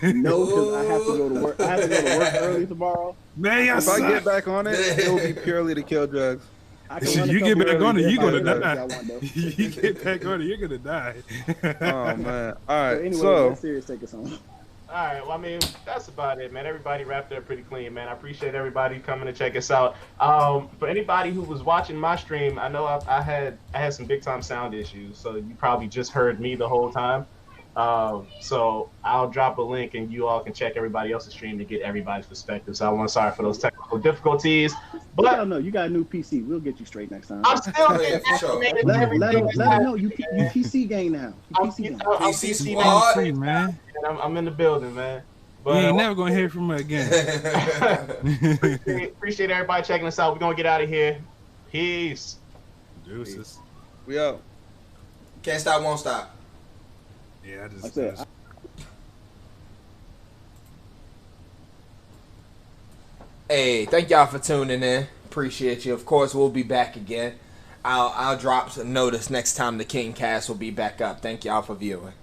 No, because I have to go to work. I have to go to work early tomorrow. Man, y'all if I suck. get back on it, it will be purely to kill drugs. I can run a You get couple back on early it, you if I gonna get die. if I want, though. You get back on it, you're gonna die. Oh man! All So right, anyway, so let Sirius take us home. All right, well, I mean, that's about it, man. Everybody wrapped up pretty clean, man. I appreciate everybody coming to check us out. For anybody who was watching my stream, I know I had some big time sound issues, so you probably just heard me the whole time. So I'll drop a link and you all can check everybody else's stream to get everybody's perspective. So I want to sorry for those technical difficulties, But but don't know. You got a new PC. We'll get you straight next time. I'm still Yeah, for sure. activated Let and him everything. know you PC game now. You I'm PC game. PC PC squad. Hey, man. and I'm in the building, man. You But ain't never gonna hear from her again. appreciate everybody checking us out. We're gonna get out of here. Peace. Deuces. we out. Can't stop, won't stop. Yeah, I I said, just Hey, thank y'all for tuning in. Appreciate you. Of course, we'll be back again. I'll drop some notice next time the King Cast will be back up. Thank y'all for viewing.